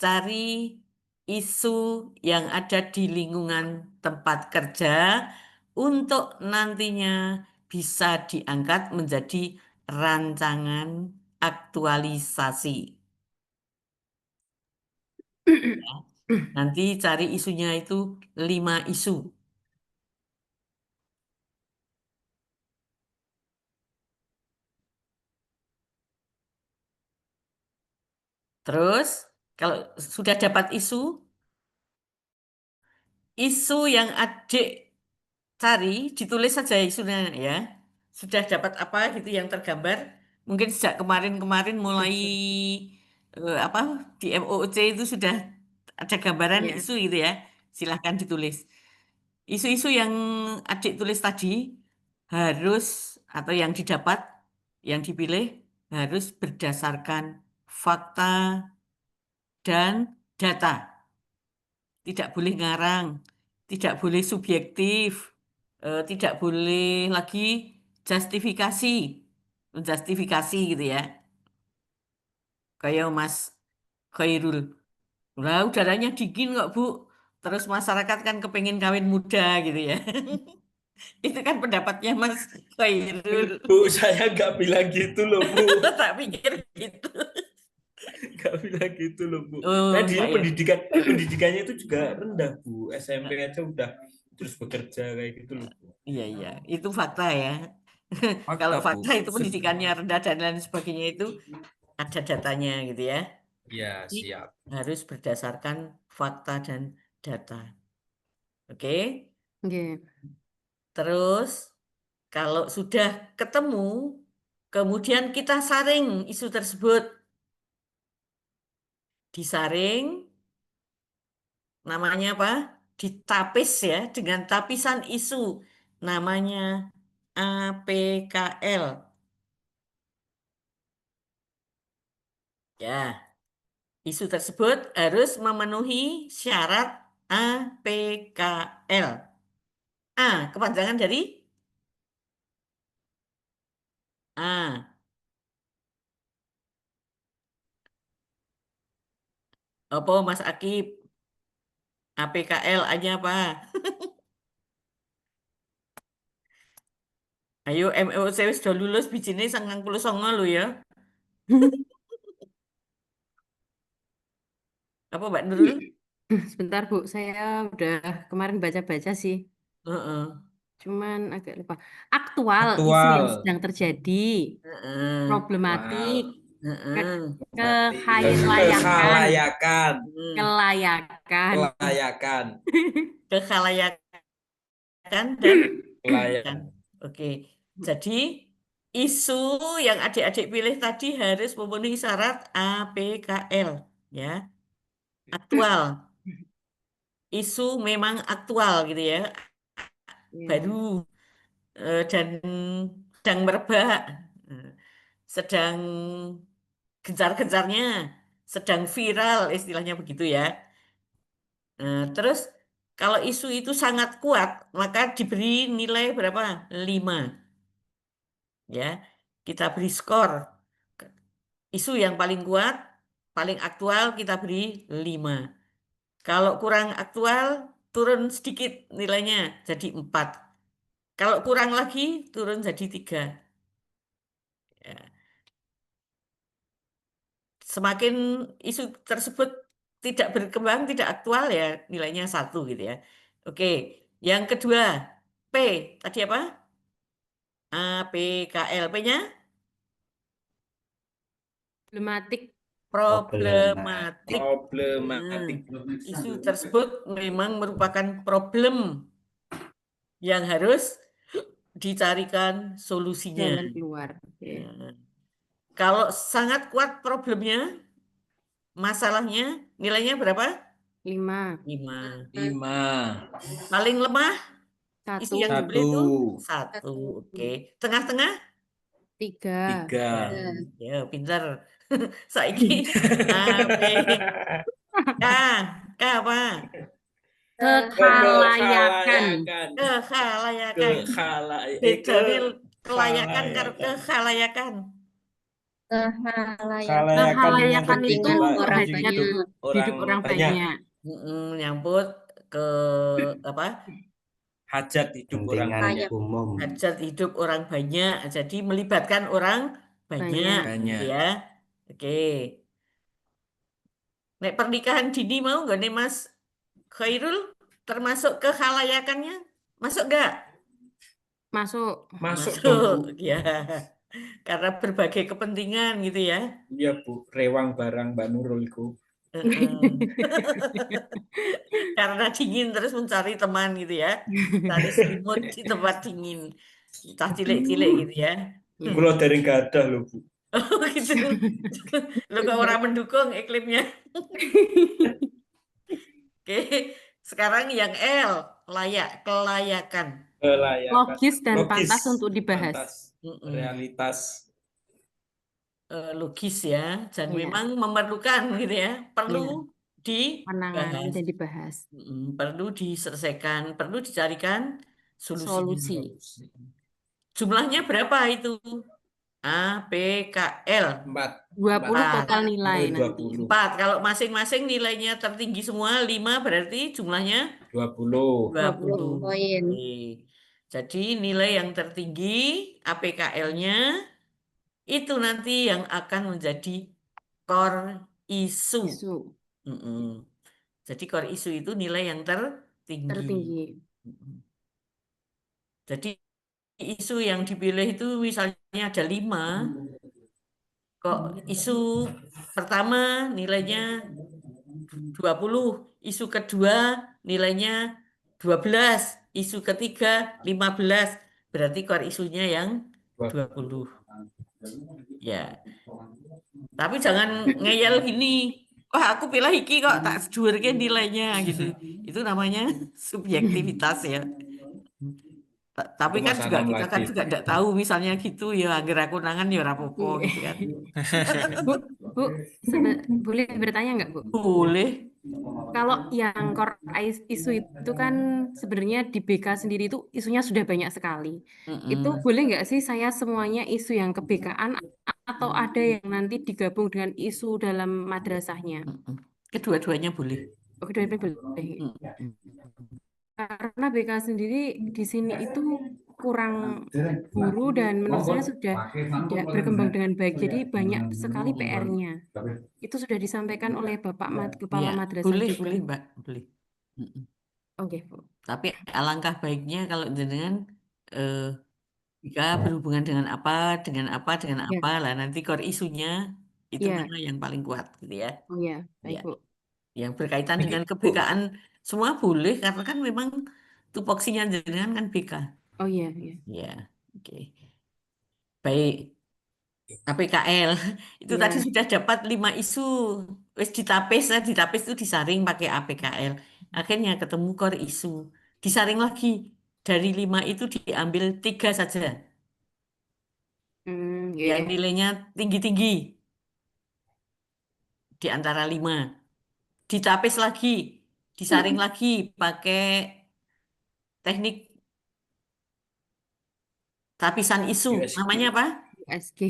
cari isu yang ada di lingkungan tempat kerja untuk nantinya bisa diangkat menjadi rancangan aktualisasi. Nanti cari isunya itu 5 isu. Terus, kalau sudah dapat isu yang adik cari, ditulis saja isunya ya. Sudah dapat apa gitu yang tergambar. Mungkin sejak kemarin-kemarin mulai apa di MOOC itu sudah ada gambaran Ya. isu gitu ya. Silahkan ditulis. Isu-isu yang adik tulis tadi harus atau yang didapat, yang dipilih harus berdasarkan fakta dan data. Tidak boleh ngarang, tidak boleh subjektif, tidak boleh lagi justifikasi, menjustifikasi gitu ya. Kayak Mas Khairul. Lah udaranya dingin kok Bu. Terus masyarakat kan kepengen kawin muda gitu ya. Itu kan pendapatnya Mas Khairul. Bu, saya nggak bilang gitu loh Bu. Tak pikir gitu. Nggak bilang gitu loh Bu. Oh, Nah di enggak sini ya. pendidikannya itu juga rendah Bu. SMP aja udah terus bekerja kayak gitu loh. Iya, itu fakta ya. Kalau Fakta, Bu. fakta itu pendidikannya rendah dan lain sebagainya itu ada datanya gitu ya. Ya, Jadi siap. harus berdasarkan fakta dan data. Oke. Oke. Terus kalau sudah ketemu, kemudian kita saring isu tersebut. Disaring, namanya apa? Ditapis ya, dengan tapisan isu. Namanya APKL. Ya, isu tersebut harus memenuhi syarat APKL. A, kepanjangan dari A. Apa Mas Akib? APKL aja apa? Ayo MOC wis do lulus bijine 99 lho ya. Apa Mbak Nurul? Sebentar Bu, saya udah kemarin baca-baca sih. Heeh. Cuman agak lupa. Aktual, isu yang sedang terjadi. Heeh. Problematik. Heeh. Kelayakan. Kelayakan. Kelayakan. Kelayakan. Kekhalayakan dan Kelayakan. Oke. Jadi isu yang adik-adik pilih tadi harus memenuhi syarat APKL ya. Aktual. Isu memang aktual gitu ya. Baru dan sedang merebak. Sedang gencar-gencarnya, sedang viral istilahnya begitu ya. Terus kalau isu itu sangat kuat, maka diberi nilai berapa? 5. Ya, kita beri skor. Isu yang paling kuat, paling aktual kita beri 5. Kalau kurang aktual, turun sedikit nilainya jadi 4. Kalau kurang lagi, turun jadi 3. Ya. Semakin isu tersebut tidak berkembang, tidak aktual ya nilainya 1 gitu ya. Oke, yang kedua, P, tadi apa? APKL, P-nya? Problematik. Isu tersebut memang merupakan problem yang harus dicarikan solusinya. Jalan keluar. Kalau sangat kuat problemnya, masalahnya nilainya berapa? 5. 5. Paling lemah? Isu yang dibeli itu 1. Oke. Tengah-tengah? 3. Ya, pintar. Saiki AP. K. K apa? Kekhalayakan. Bedanya kelayakan karo kekhalayakan. Kekhalayakan itu hajat hidup orang banyak. Nyambut ke apa? Hajat hidup orang banyak. Hajat hidup orang banyak. Jadi melibatkan orang banyak. Gitu ya. Oke. Nek pernikahan dini mau nggak nih Mas Khairul? Termasuk kekhalayakannya? Masuk nggak? Masuk dong, Bu. Ya. Karena berbagai kepentingan gitu ya. Iya, Bu. Rewang barang Mbak Nurul itu. Karena dingin terus mencari teman gitu ya. Cari selimut di tempat dingin. Entah cilik-cilik gitu ya. Kalau dari nggak ada loh, Bu. Oh gitu. Lo kok orang mendukung iklimnya. Oke. Sekarang yang L. Kelayakan. Logis dan pantas untuk dibahas. Realitas. Logis ya. Dan memang memerlukan gitu ya. Perlu penanganan dan dibahas. Perlu diselesaikan. Perlu dicarikan solusi. Jumlahnya berapa itu? APKL 20 total nilai nanti. 4. Kalau masing-masing nilainya tertinggi semua 5 berarti jumlahnya 20 poin. Jadi nilai yang tertinggi APKL-nya itu nanti yang akan menjadi core isu. Jadi core isu itu nilai yang tertinggi. Jadi isu yang dipilih itu misalnya ada 5, kok isu pertama nilainya 20, isu kedua nilainya 12, isu ketiga 15, berarti core isunya yang 20. Ya, tapi jangan ngeyel gini. Wah, aku pilih iki kok tak sedurke nilainya gitu. Itu namanya subjektivitas ya. Tapi Itu kan Mas juga Anam kita kan lagi. juga tidak tahu misalnya gitu ya agar aku nangan ya rapopo gitu kan. Bu, boleh bertanya nggak, Bu? Boleh. Kalau yang core isu itu kan sebenarnya di BK sendiri itu isunya sudah banyak sekali. Itu boleh nggak sih saya semuanya isu yang ke BK-an atau ada yang nanti digabung dengan isu dalam madrasahnya? Kedua-duanya boleh. Oh, kedua-duanya boleh. Karena BK sendiri di sini itu kurang guru dan menurut saya sudah tidak berkembang dengan baik. Jadi banyak sekali PR-nya. Itu sudah disampaikan oleh Bapak Kepala Iya, Madrasah boleh, juga. boleh, Mbak, boleh. Oke, Bu. Tapi alangkah baiknya kalau jenengan jika berhubungan dengan apa, dengan Ya. apa, lah nanti core isunya itu Ya. mana yang paling kuat gitu ya. Oh ya, baik, Ya. Bu. Yang berkaitan dengan kebekaan semua boleh karena kan memang tupoksinya jenengan kan BK. Oh iya, iya. Ya, oke. Baik. APKL itu tadi Ya. sudah dapat 5 isu. Wis ditapis itu disaring pakai APKL. Akhirnya ketemu core isu. Disaring lagi. Dari 5 itu diambil 3 saja. Yang Ya. nilainya tinggi-tinggi. Di antara 5. Ditapis lagi. Disaring lagi pakai teknik tapisan isu. USG. Namanya apa? USG.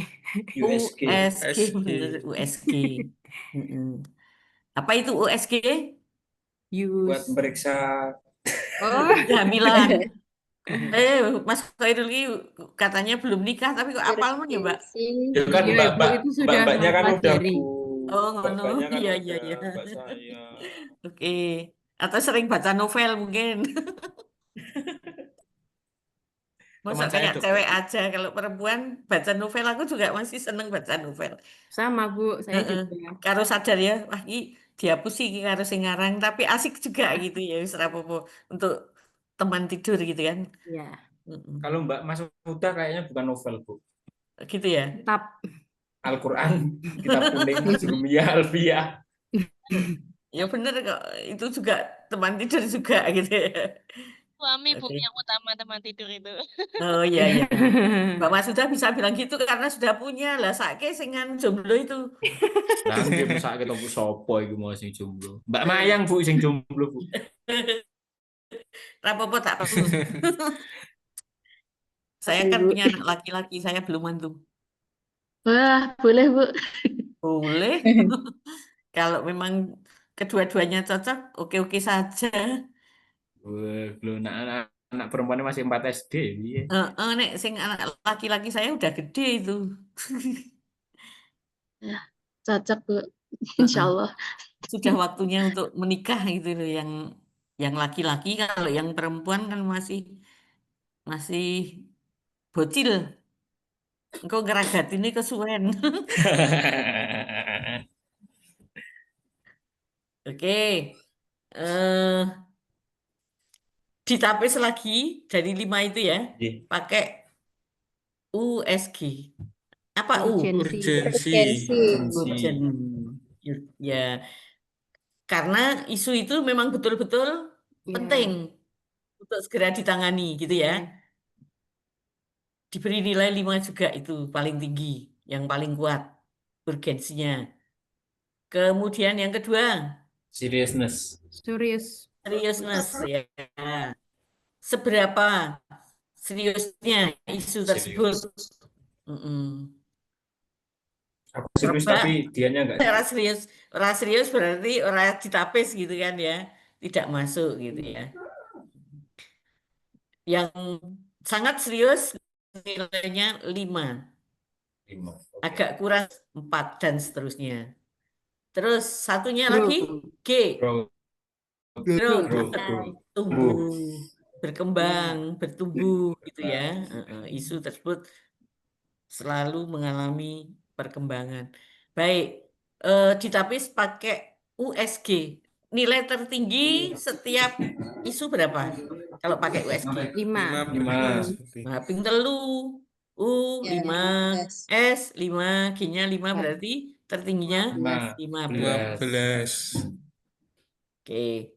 USG. USG, bener, USG. Apa itu USG? Buat meriksa Oh. Kehamilan. Mas Khairul ini katanya belum nikah, tapi kok apal ya, Mbak? ya kan Iya, Ibu, itu sudah mbak-mbaknya kan udah mempelajari. Oh, ngono. mbak-mbaknya kan Iya, udah iya, iya. mbak saya. Oke. Atau sering baca novel mungkin. Masa Teman saya kayak dokter. cewek aja, kalau perempuan baca novel, aku juga masih seneng baca novel. Sama, Bu, saya juga. Karo sadar ya, wah ini dihapus sih karo sing ngarang, tapi asik juga gitu ya, wis ra apa-apa untuk teman tidur gitu kan. Iya. Kalau Mbak Mas Uda kayaknya bukan novel, Bu. Gitu ya. Kitab Al-Quran, kitab kuning, Jurumiyah, Alfiyah. Ya bener kok, itu juga teman tidur juga gitu ya. Suami, Bu, Oke. yang utama teman tidur itu. Oh iya, iya. Mbak Mas sudah bisa bilang gitu karena sudah punya lah sake singan jomblo itu. Nanti pusat kita bu sopo iku mau sing jomblo. Mbak Mayang Bu sing jomblo, Bu. Rapopo tak perlu. Saya kan Ibu. punya anak laki-laki, saya belum mantu. Wah, boleh, Bu. Boleh. Kalau memang kedua-duanya cocok, oke-oke saja. Belum anak perempuannya masih 4 SD, iya. Nek sing anak laki-laki saya udah gede itu. Ya, cocok, Bu. Insya Allah. Sudah waktunya untuk menikah gitu loh yang laki-laki, kalau yang perempuan kan masih bocil. Engkau ngeragat ini kesuwen. Oke. Ditapis lagi dari 5 itu ya. Pakai USG. Apa Urgensi. Urgen. Ya. Karena isu itu memang betul-betul penting untuk segera ditangani gitu ya. Diberi nilai 5 juga itu paling tinggi, yang paling kuat urgensinya. Kemudian yang kedua, seriousness. Seriousness ya. Seberapa seriusnya isu tersebut? Aku serius tapi dianya enggak. Orang serius berarti orang ditapis gitu kan ya, tidak masuk gitu ya. Yang sangat serius nilainya 5. Agak kurang 4 dan seterusnya. Terus satunya lagi G. Grow. Tumbuh. berkembang, bertumbuh gitu ya. Isu tersebut selalu mengalami perkembangan. Baik, ditapis pakai USG. Nilai tertinggi setiap isu berapa? Kalau pakai USG. 5. 5. Nah, ping telu. U Ya, 5, 15. S 5, G-nya 5 berarti tertingginya 15. 12. Oke.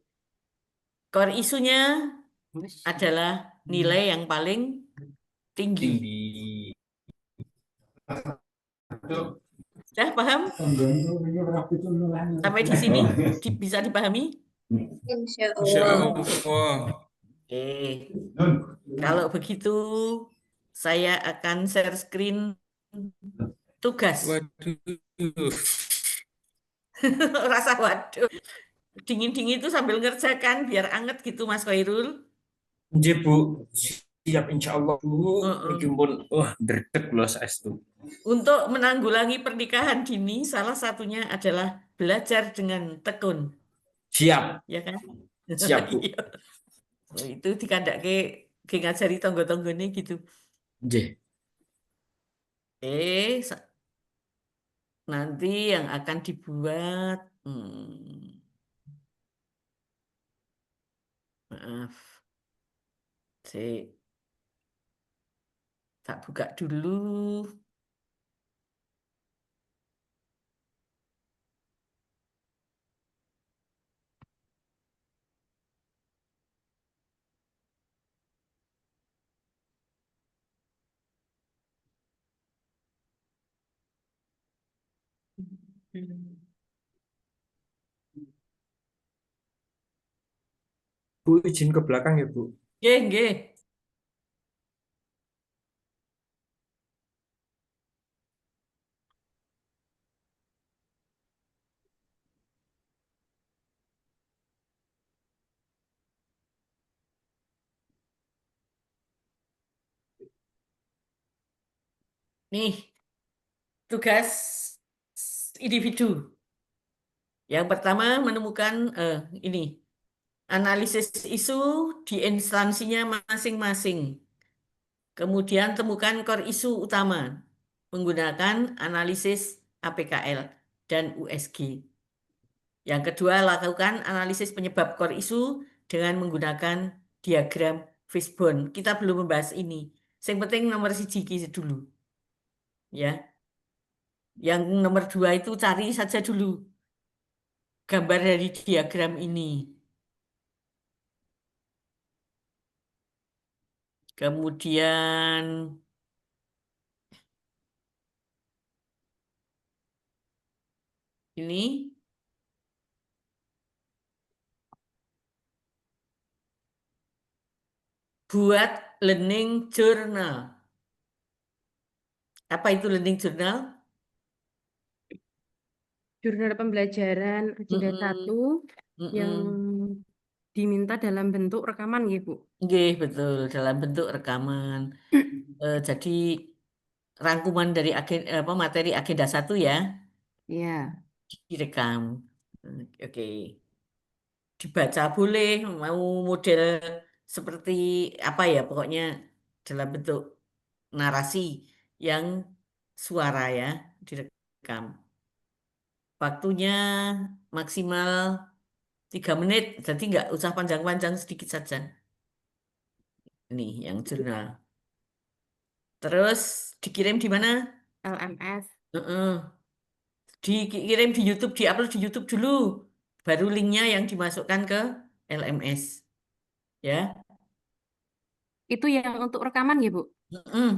Core isunya adalah nilai yang paling tinggi. Sudah paham? Sampai di sini bisa dipahami? Insya Insya Allah. Allah. Oke. Kalau begitu saya akan share screen tugas. Waduh. Rasa waduh. Dingin-dingin itu sambil ngerjakan biar anget gitu Mas Khairul. Nggih, Bu. Siap insya Allah, Bu. Heeh. Iki pun dredeg lho saestu. Untuk menanggulangi pernikahan dini, salah satunya adalah belajar dengan tekun. Siap. Ya kan? Siap, Bu. Iya. Oh, itu dikandake ngajari tonggo-tonggone gitu. Nggih. Nanti yang akan dibuat maaf. Tak buka dulu. Bu, izin ke belakang ya, Bu. Nggih, nggih. Nih, tugas individu. Yang pertama menemukan ini analisis isu di instansinya masing-masing. Kemudian temukan core isu utama menggunakan analisis APKL dan USG. Yang kedua, lakukan analisis penyebab core isu dengan menggunakan diagram fishbone. Kita belum membahas ini. Yang penting nomor siji dulu. Ya. Yang nomor 2 itu cari saja dulu gambar dari diagram ini. Kemudian ini buat learning journal. Apa itu learning journal? Jurnal pembelajaran agenda 1 yang diminta dalam bentuk rekaman ya, Bu. Nggih, betul, dalam bentuk rekaman. Jadi rangkuman dari materi agenda 1 ya. Iya. Direkam. Oke. Dibaca boleh, mau model seperti apa ya, pokoknya dalam bentuk narasi yang suara ya, direkam. Waktunya maksimal 3 menit, jadi nggak usah panjang-panjang, sedikit saja. Ini yang jurnal. Terus dikirim di mana? LMS. Dikirim di YouTube, diupload di YouTube dulu. Baru linknya yang dimasukkan ke LMS. Ya. Itu yang untuk rekaman ya, Bu?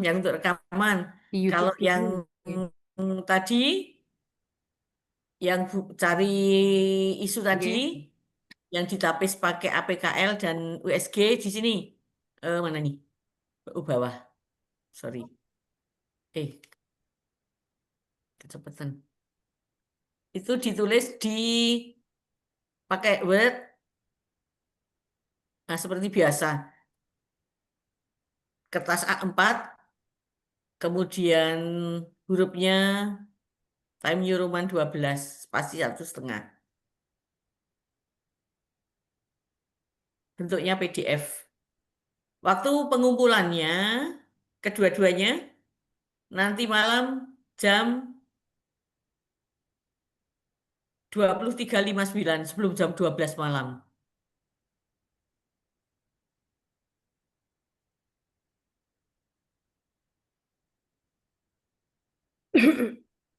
Yang untuk rekaman. Di YouTube Kalau gitu. yang tadi, yang cari isu tadi, yang ditapis pakai APKL dan USG di sini. Mana nih? Bawah. Sorry. Kecepatan. Itu ditulis di pakai Word. Nah, seperti biasa. Kertas A4, kemudian hurufnya Time New Roman 12, spasi 1,5. Bentuknya PDF. Waktu pengumpulannya, kedua-duanya, nanti malam jam 23.59 sebelum jam 12 malam.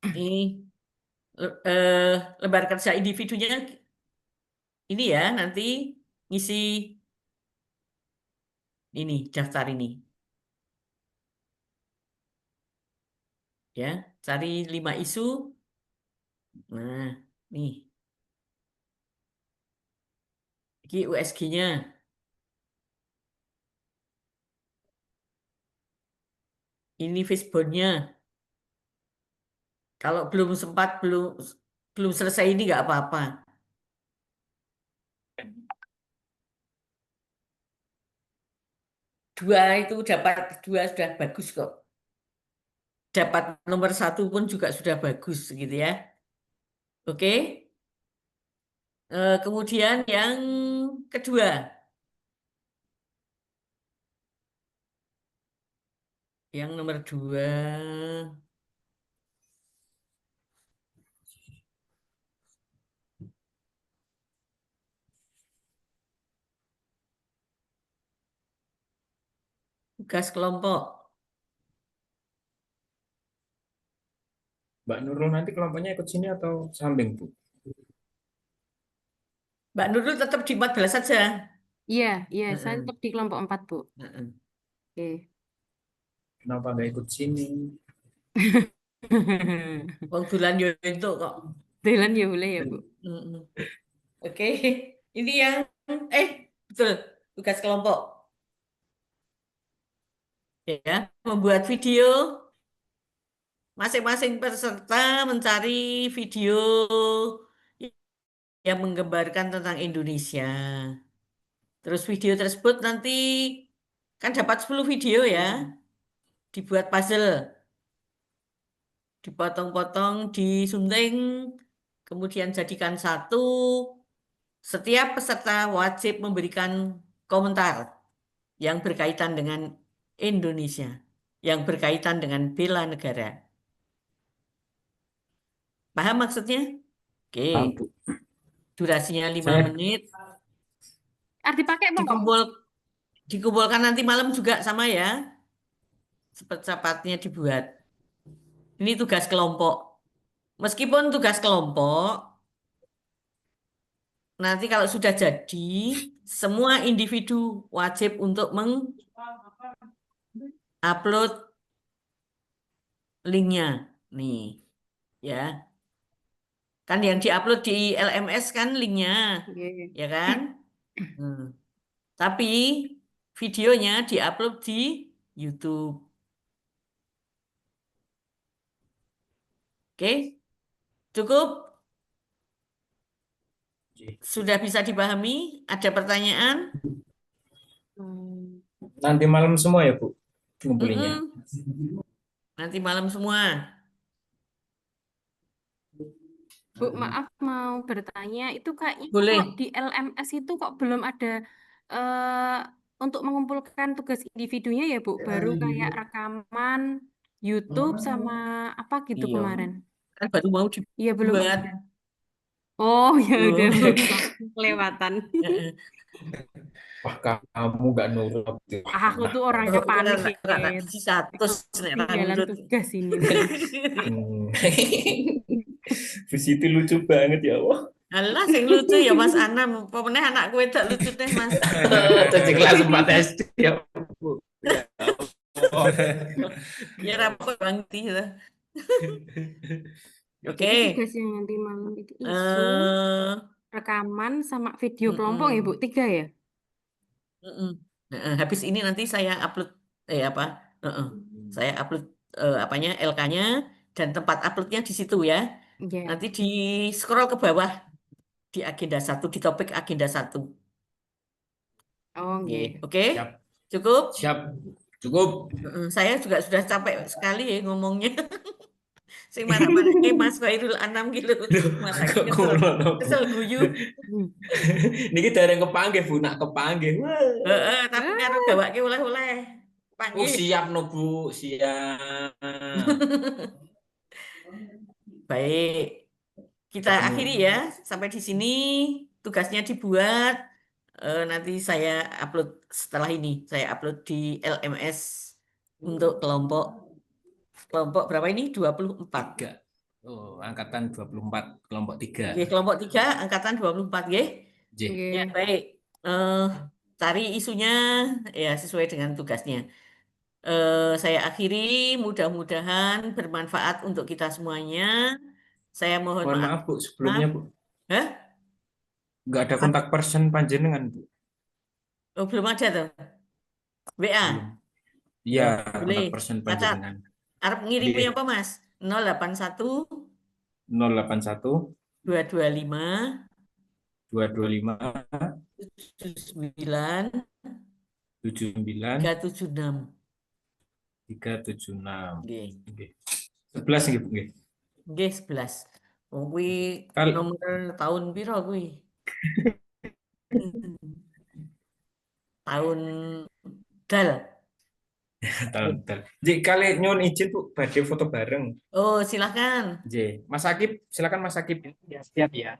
Ini lembar kerja individunya ini ya, nanti ngisi ini, daftar ini. Ya, cari 5 isu. Nah, nih. Ini USG-nya. Ini fishbone-nya. Kalau belum sempat, belum selesai ini nggak apa-apa. Dapat dua sudah bagus kok. Dapat nomor 1 pun juga sudah bagus gitu ya. Oke. Kemudian yang kedua. Yang nomor 2. Tugas kelompok. Mbak Nurul nanti kelompoknya ikut sini atau samping, Bu? Mbak Nurul tetap di 14 saja. Iya, saya tetap di kelompok 4, Bu. Oke. Kenapa nggak ikut sini? Wong dolan yo entuk kok. Dolan ya boleh ya, Bu. Oke. Ini yang betul, tugas kelompok. Ya, membuat video. Masing-masing peserta mencari video yang menggambarkan tentang Indonesia. Terus video tersebut nanti kan dapat 10 video ya. Dibuat puzzle. Dipotong-potong, disunting, kemudian jadikan satu. Setiap peserta wajib memberikan komentar yang berkaitan dengan Indonesia, yang berkaitan dengan bela negara. Paham maksudnya? Oke. Durasinya 5 menit. Dipakai Dikumpulkan nanti malam juga sama ya. Cepat-cepatnya dibuat. Ini tugas kelompok. Meskipun tugas kelompok, nanti kalau sudah jadi, semua individu wajib untuk mengupload linknya. Nih, ya. Kan yang diupload di LMS kan linknya, ya kan? Tapi videonya diupload di YouTube. Oke, cukup? Sudah bisa dipahami? Ada pertanyaan? Nanti malam semua ya, Bu, ngumpulinnya. Nanti malam semua. Bu, maaf mau bertanya, itu kayaknya Boleh. kalau di LMS itu kok belum ada untuk mengumpulkan tugas individunya ya, Bu? Baru kayak rekaman YouTube sama apa gitu Iya. kemarin. Kan baru mau Iya, belum dibuat. ada. Oh, ya udah, Bu. Belum. Kelewatan. Wah, kamu nggak nurut. Aku tuh orangnya panik ketinggalan tugas ini. Bu Siti lucu banget ya Allah. Alah, sing lucu ya Mas Anam. Pokoknya anakku wedok lucu deh Mas. Jadi kelas 4 SD ya, Bu. Ya rapor banget ya. Oke. Jadi tugas yang nanti malam itu isu, rekaman sama video kelompok ya, Bu? 3 ya? Habis ini nanti saya upload saya upload LK-nya dan tempat uploadnya di situ ya. Nanti di scroll ke bawah di agenda 1, di topik agenda 1. Oke. Cukup? Siap. Cukup. Saya juga sudah capek sekali ya ngomongnya. Sing marah-marah Mas Khairul Anam gitu. Malah Kok kesel, ngono, Bu? kesel guyu. Niki dereng kepanggih, Bu, nak kepanggih. Wah. Tapi karo gawake oleh-oleh. Oh, Panggih. siap no, Bu, siap. Baik, kita Ketemu. akhiri ya. Sampai di sini tugasnya dibuat. Nanti saya upload setelah ini. Saya upload di LMS untuk kelompok berapa ini? 24. 3. Oh, angkatan 24, kelompok 3. Oke, kelompok 3, angkatan 24, nggih. J. Ya, baik. Cari isunya ya sesuai dengan tugasnya. Saya akhiri, mudah-mudahan bermanfaat untuk kita semuanya. Saya mohon Mohon maaf. maaf, Bu, sebelumnya, Bu. Hah? Nggak ada kontak person panjenengan, Bu. Oh, belum ada tuh. WA. Iya, Boleh. kontak person Cacat. panjenengan. Arep ngirimnya Nggih. apa, Mas? 081 081 225 225 79 79 376. 376. Nggih. Nggih. 11 nggih, Bu, nggih. Nggih, 11. Oh, kuwi nomor tahun piro kuwi? Tahun dal. Tahun. Jadi kali nyuwun izin, Bu, badhe foto bareng. Oh, silakan. J. Mas Akib, silakan Mas Akib. Ya, siap ya.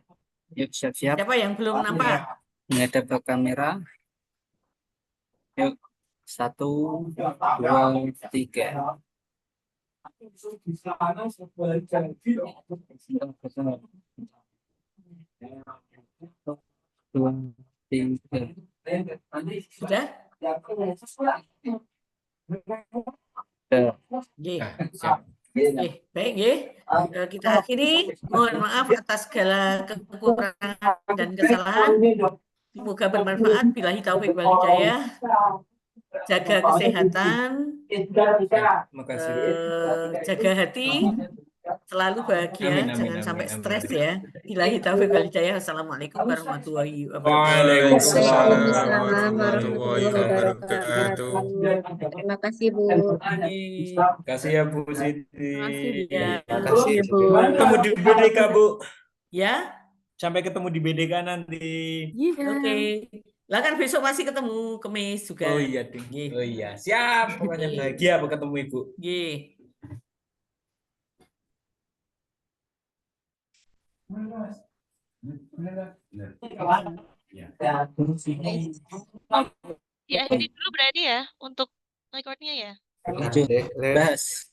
Yuk, siap-siap. Siapa yang belum nampak? Menghadap ke kamera. Yuk, 1, 2, 3. Sudah? Nggih. Siap. Baik, nggih. Kita akhiri. Mohon maaf atas segala kekurangan dan kesalahan. Semoga bermanfaat. Billahi taufik wal hidayah. Jaga kesehatan. Jaga hati. Selalu bahagia. Amin, amin, Jangan amin, sampai amin. stres ya. Billahi taufik wal hidayah. Assalamualaikum warahmatullahi wabarakatuh. Waalaikumsalam warahmatullahi wabarakatuh. Terima kasih, Bu. Terima kasih ya, Bu Siti. Ya. Terima kasih, Bu. Ketemu di BDK, Bu. Ya. Sampai ketemu di BDK nanti. Oke. Lah kan besok masih ketemu Kemis juga. Oh iya, Ding. Oh iya. Siap. Pokoknya bahagia ketemu Ibu. Nggih. Ya, akhiri dulu berarti ya untuk recordnya ya. Lanjut. Bas.